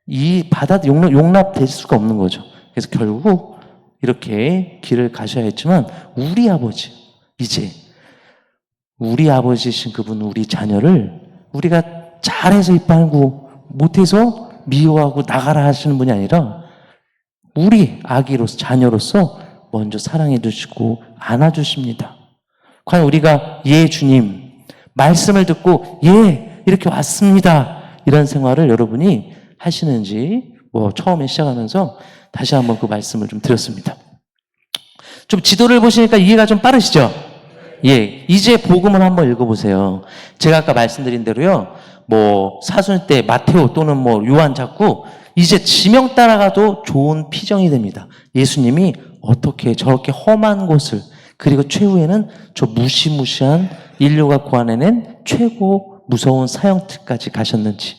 용납될 수가 없는 거죠. 그래서 결국 이렇게 길을 가셔야 했지만 우리 아버지, 이제 우리 아버지신 그분, 우리 자녀를 우리가 잘해서 이뻐하고 못해서 미워하고 나가라 하시는 분이 아니라 우리 아기로서, 자녀로서 먼저 사랑해 주시고 안아주십니다. 과연 우리가 예 주님 말씀을 듣고 예 이렇게 왔습니다 이런 생활을 여러분이 하시는지 처음에 시작하면서 다시 한번 그 말씀을 좀 드렸습니다. 좀 지도를 보시니까 이해가 좀 빠르시죠? 예, 이제 복음을 한번 읽어보세요. 제가 아까 말씀드린 대로요, 뭐 사순 때 마테오 또는 뭐 요한 잡고 이제 지명 따라가도 좋은 피정이 됩니다. 예수님이 어떻게 저렇게 험한 곳을, 그리고 최후에는 저 무시무시한 인류가 구하내낸 최고 무서운 사형틀까지 가셨는지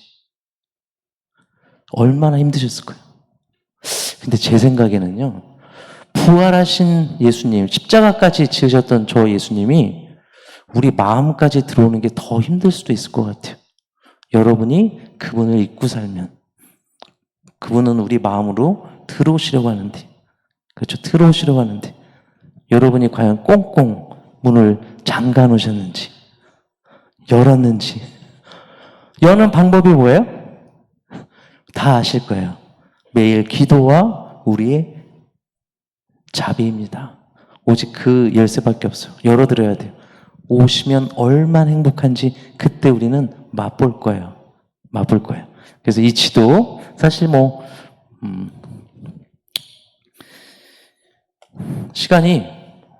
얼마나 힘드셨을까요? 근데 제 생각에는요, 부활하신 예수님, 십자가까지 지으셨던 저 예수님이 우리 마음까지 들어오는 게 더 힘들 수도 있을 것 같아요. 여러분이 그분을 잊고 살면 그분은 우리 마음으로 들어오시려고 하는데, 그렇죠? 들어오시려고 하는데 여러분이 과연 꽁꽁 문을 잠가 놓으셨는지, 열었는지. 여는 방법이 뭐예요? 다 아실 거예요. 매일 기도와 우리의 자비입니다. 오직 그 열쇠밖에 없어요. 열어드려야 돼요. 오시면 얼마나 행복한지 그때 우리는 맛볼 거예요. 맛볼 거예요. 그래서 이 지도 사실 뭐 시간이 왜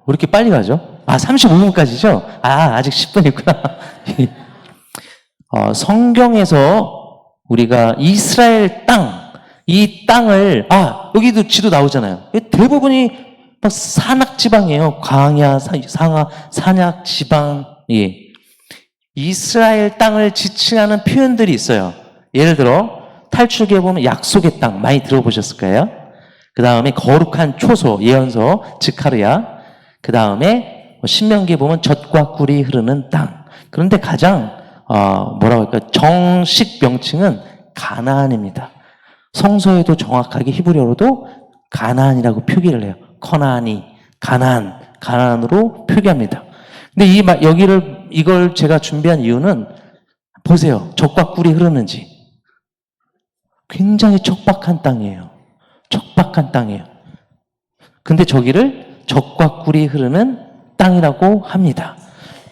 이렇게 빨리 가죠? 35분까지죠? 아직 10분 있구나. 성경에서 우리가 이스라엘 땅, 이 땅을, 여기도 지도 나오잖아요. 대부분이 뭐 산악지방이에요. 광야, 상하, 산악지방. 예. 이스라엘 땅을 지칭하는 표현들이 있어요. 예를 들어, 탈출기에 보면 약속의 땅, 많이 들어보셨을 거예요. 그 다음에 거룩한 초소, 예언서, 즈카르야. 그 다음에 신명기에 보면 젖과 꿀이 흐르는 땅. 그런데 가장, 뭐라고 할까요? 정식 명칭은 가나안입니다. 성서에도 정확하게 히브리어로도 가나안이라고 표기를 해요. 커나안이, 가나안으로 표기합니다. 근데 이걸 제가 준비한 이유는 보세요. 젖과 꿀이 흐르는지. 굉장히 척박한 땅이에요. 척박한 땅이에요. 근데 저기를 젖과 꿀이 흐르는 땅이라고 합니다.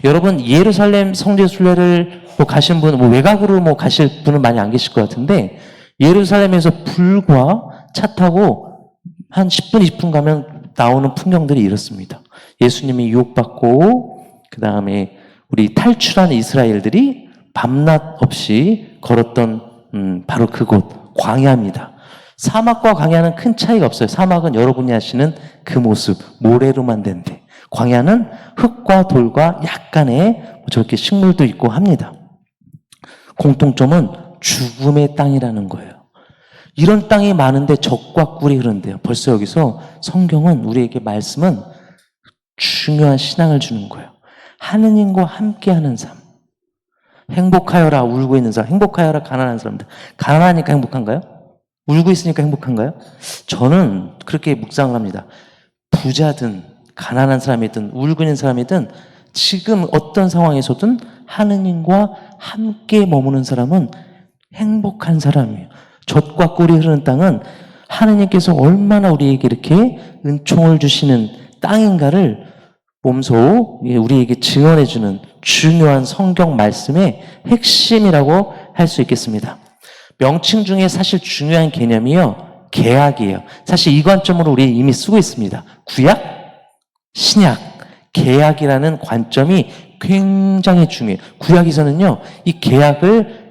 여러분, 예루살렘 성지 순례를 가신 분, 외곽으로 가실 분은 많이 안 계실 것 같은데, 예루살렘에서 불과 차 타고 한 10분, 20분 가면 나오는 풍경들이 이렇습니다. 예수님이 유혹받고, 그 다음에 우리 탈출한 이스라엘들이 밤낮 없이 걸었던 바로 그곳, 광야입니다. 사막과 광야는 큰 차이가 없어요. 사막은 여러분이 아시는 그 모습, 모래로만 된데, 광야는 흙과 돌과 약간의 저렇게 식물도 있고 합니다. 공통점은 죽음의 땅이라는 거예요. 이런 땅이 많은데 젖과 꿀이 흐른대요. 벌써 여기서 성경은 우리에게 말씀은 중요한 신앙을 주는 거예요. 하느님과 함께하는 삶. 행복하여라 울고 있는 사람, 행복하여라 가난한 사람들. 가난하니까 행복한가요? 울고 있으니까 행복한가요? 저는 그렇게 묵상을 합니다. 부자든 가난한 사람이든 울고 있는 사람이든 지금 어떤 상황에서든 하느님과 함께 머무는 사람은 행복한 사람이에요. 젖과 꿀이 흐르는 땅은 하느님께서 얼마나 우리에게 이렇게 은총을 주시는 땅인가를 몸소 우리에게 증언해주는 중요한 성경 말씀의 핵심이라고 할 수 있겠습니다. 명칭 중에 사실 중요한 개념이요, 계약이에요. 사실 이 관점으로 우리 이미 쓰고 있습니다. 구약, 신약, 계약이라는 관점이 굉장히 중요해요. 구약에서는요, 이 계약을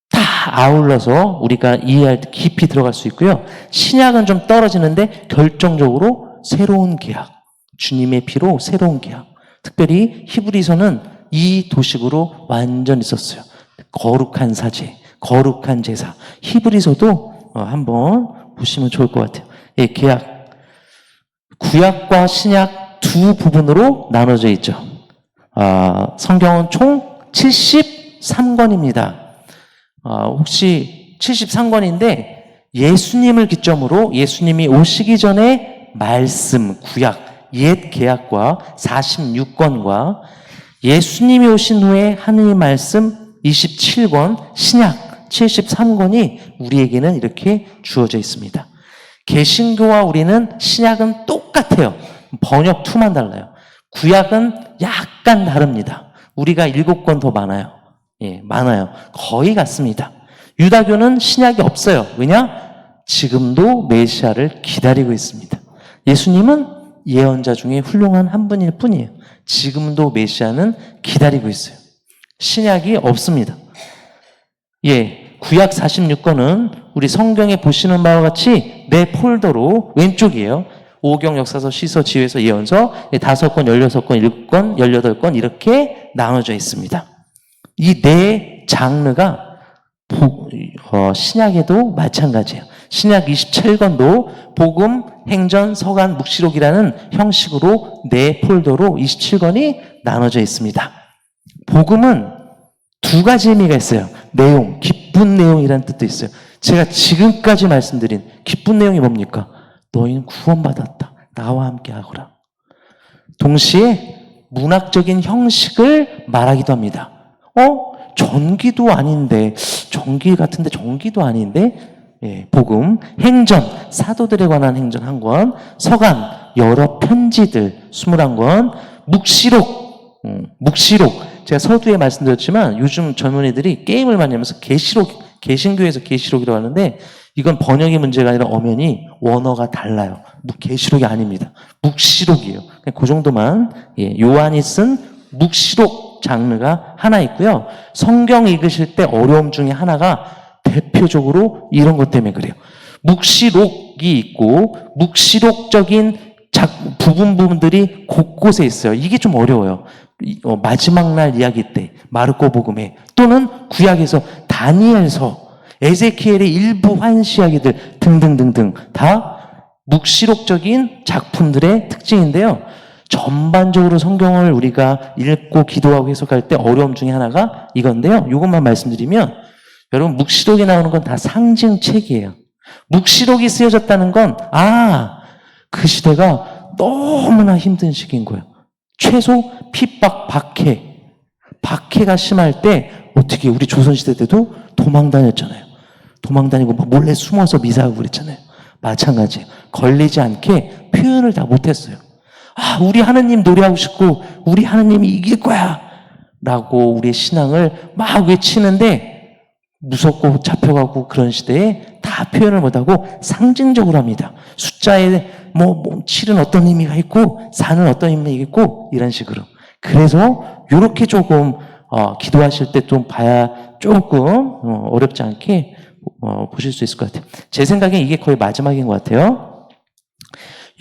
다 아울러서 우리가 이해할 때 깊이 들어갈 수 있고요. 신약은 좀 떨어지는데 결정적으로 새로운 계약, 주님의 피로 새로운 계약. 특별히 히브리서는 이 도식으로 완전히 썼어요. 거룩한 사제, 거룩한 제사. 히브리서도 한번 보시면 좋을 것 같아요. 예, 계약. 구약과 신약 두 부분으로 나눠져 있죠. 성경은 총 73권입니다. 혹시 73권인데 예수님을 기점으로 예수님이 오시기 전에 말씀, 구약, 옛 계약과 46권과 예수님이 오신 후에 하느님 말씀 27권, 신약 73권이 우리에게는 이렇게 주어져 있습니다. 개신교와 우리는 신약은 똑같아요. 번역 투만 달라요. 구약은 약간 다릅니다. 우리가 7권 더 많아요. 예, 많아요. 거의 같습니다. 유다교는 신약이 없어요. 왜냐? 지금도 메시아를 기다리고 있습니다. 예수님은 예언자 중에 훌륭한 한 분일 뿐이에요. 지금도 메시아는 기다리고 있어요. 신약이 없습니다. 예, 구약 46권은 우리 성경에 보시는 바와 같이 내 폴더로 왼쪽이에요. 오경, 역사서, 시서, 지휘서, 예언서 5권, 16권, 7권, 18권 이렇게 나눠져 있습니다. 이 네 장르가 신약에도 마찬가지예요. 신약 27권도 복음, 행전, 서간, 묵시록이라는 형식으로 네 폴더로 27권이 나눠져 있습니다. 복음은 두 가지 의미가 있어요. 내용, 기쁜 내용이라는 뜻도 있어요. 제가 지금까지 말씀드린 기쁜 내용이 뭡니까? 너희는 구원받았다. 나와 함께 하거라. 동시에 문학적인 형식을 말하기도 합니다. 전기도 아닌데, 전기 같은데 전기도 아닌데, 예, 복음, 행전, 사도들에 관한 행전 한 권, 서간, 여러 편지들 21권, 묵시록, 제가 서두에 말씀드렸지만 요즘 젊은이들이 게임을 많이 하면서 개신교에서 계시록이라고 하는데 이건 번역의 문제가 아니라 엄연히 원어가 달라요. 계시록이 아닙니다. 묵시록이에요. 그 정도만, 예, 요한이 쓴 묵시록 장르가 하나 있고요. 성경 읽으실 때 어려움 중에 하나가 대표적으로 이런 것 때문에 그래요. 묵시록이 있고 묵시록적인 부분들이 곳곳에 있어요. 이게 좀 어려워요. 마지막 날 이야기 때 마르코 복음에 또는 구약에서 다니엘서, 에제키엘의 일부 환시 이야기들 등등등등 다 묵시록적인 작품들의 특징인데요. 전반적으로 성경을 우리가 읽고 기도하고 해석할 때 어려움 중에 하나가 이건데요. 이것만 말씀드리면 여러분 묵시록에 나오는 건 다 상징책이에요. 묵시록이 쓰여졌다는 건 그 시대가 너무나 힘든 시기인 거예요. 최소 핍박, 박해가 심할 때 어떻게 우리 조선시대 때도 도망 다녔잖아요. 도망 다니고 몰래 숨어서 미사하고 그랬잖아요. 마찬가지예요. 걸리지 않게 표현을 다 못했어요. 우리 하느님 노래하고 싶고 우리 하느님이 이길 거야 라고 우리의 신앙을 막 외치는데 무섭고 잡혀가고 그런 시대에 다 표현을 못하고 상징적으로 합니다. 숫자에 7은 어떤 의미가 있고 4는 어떤 의미가 있고 이런 식으로. 그래서 이렇게 조금 기도하실 때 좀 봐야 조금 어렵지 않게 보실 수 있을 것 같아요. 제 생각엔 이게 거의 마지막인 것 같아요.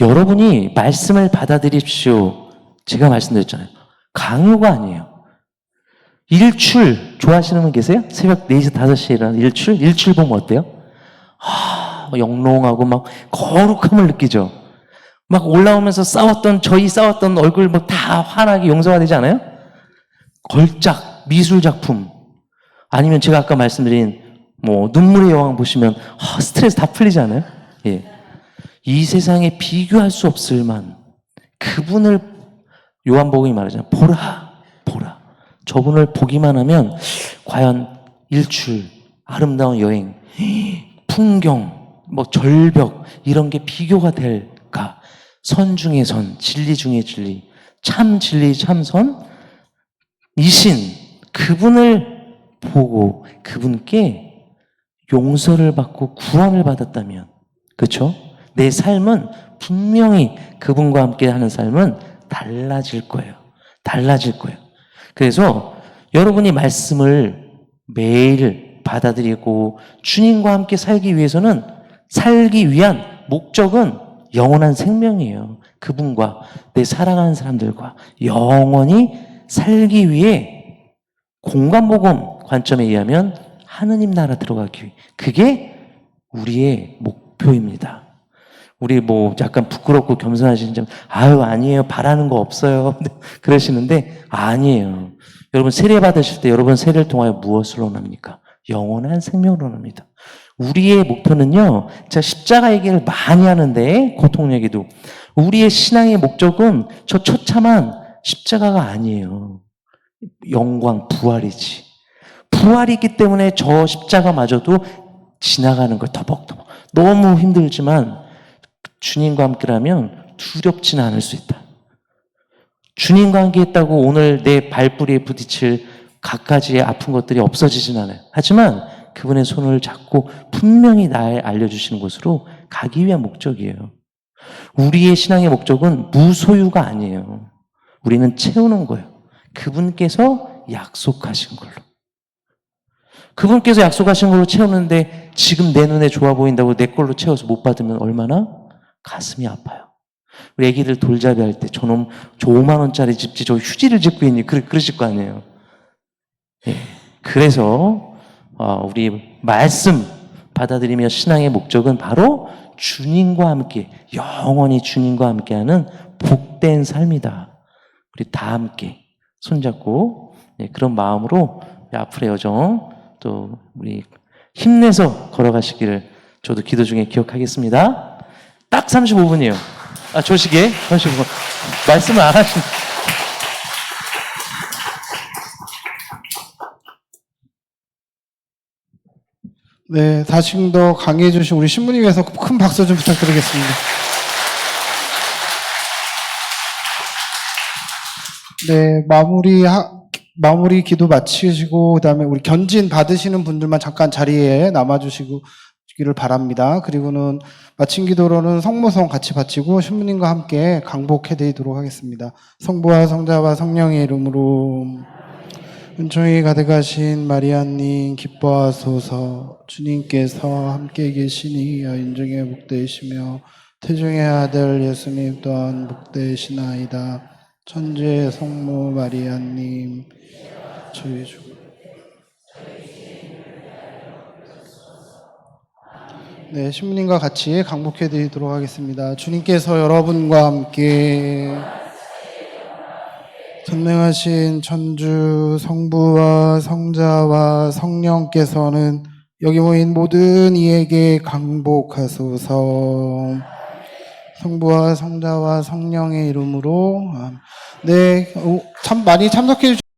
여러분이 말씀을 받아들입시오. 제가 말씀드렸잖아요. 강요가 아니에요. 일출 좋아하시는 분 계세요? 새벽 4시, 5시에 일어나는 일출 보면 어때요? 영롱하고 막 거룩함을 느끼죠. 막 올라오면서 저희 싸웠던 얼굴 다 환하게 용서가 되지 않아요? 걸작, 미술 작품. 아니면 제가 아까 말씀드린 눈물의 여왕 보시면 스트레스 다 풀리지 않아요? 예. 이 세상에 비교할 수 없을 만 그분을 요한복음이 말하잖아요. 보라. 저분을 보기만 하면 과연 일출, 아름다운 여행, 풍경, 절벽 이런 게 비교가 될까? 선 중의 선, 진리 중의 진리, 참 진리 참선 이신 그분을 보고 그분께 용서를 받고 구원을 받았다면 그렇죠? 내 삶은 분명히 그분과 함께 하는 삶은 달라질 거예요. 그래서 여러분이 말씀을 매일 받아들이고 주님과 함께 살기 위한 목적은 영원한 생명이에요. 그분과 내 사랑하는 사람들과 영원히 살기 위해 공간복음 관점에 의하면 하느님 나라 들어가기 위해 그게 우리의 목표입니다. 우리 약간 부끄럽고 겸손하신 점 아니에요. 바라는 거 없어요. 그러시는데 아니에요. 여러분 세례 받으실 때 여러분 세례를 통하여 무엇을 원합니까? 영원한 생명을 원합니다. 우리의 목표는요. 제가 십자가 얘기를 많이 하는데 고통 얘기도 우리의 신앙의 목적은 저 처참한 십자가가 아니에요. 영광, 부활이지. 부활이 있기 때문에 저 십자가마저도 지나가는 걸 터벅터벅 너무 힘들지만 주님과 함께라면 두렵지는 않을 수 있다. 주님과 함께 했다고 오늘 내 발뿌리에 부딪힐 갖가지의 아픈 것들이 없어지진 않아요. 하지만 그분의 손을 잡고 분명히 나에 알려주시는 곳으로 가기 위한 목적이에요. 우리의 신앙의 목적은 무소유가 아니에요. 우리는 채우는 거예요. 그분께서 약속하신 걸로. 그분께서 약속하신 걸로 채우는데 지금 내 눈에 좋아 보인다고 내 걸로 채워서 못 받으면 얼마나 가슴이 아파요. 우리 애기들 돌잡이 할 때 저놈 저 5만 원짜리 집지 저 휴지를 집고 있니? 그러실 거 아니에요. 예. 그래서 우리 말씀 받아들이며 신앙의 목적은 바로 주님과 함께 영원히 주님과 함께하는 복된 삶이다. 우리 다 함께 손잡고 그런 마음으로 앞으로의 여정 또 우리 힘내서 걸어가시기를 저도 기도 중에 기억하겠습니다. 딱 35분이에요. 조식에 35분. 말씀을 안 하신. 네, 다시 더 강의해 주신 우리 신부님 위해서 큰 박수 좀 부탁드리겠습니다. 네, 마무리 기도 마치시고 그다음에 우리 견진 받으시는 분들만 잠깐 자리에 남아주시기를 바랍니다. 그리고는 마친 기도로는 성모성 같이 바치고 신부님과 함께 강복해드리도록 하겠습니다. 성부와 성자와 성령의 이름으로 은총이 가득하신 마리아님 기뻐하소서. 주님께서 함께 계시니 여인중에 복되시며 태중의 아들 예수님 또한 복되시나이다. 천주의 성모 마리아님 저희 주 네, 신부님과 같이 강복해 드리도록 하겠습니다. 주님께서 여러분과 함께 전능하신 천주 성부와 성자와 성령께서는 여기 모인 모든 이에게 강복하소서. 성부와 성자와 성령의 이름으로 네, 참 많이 참석해 주신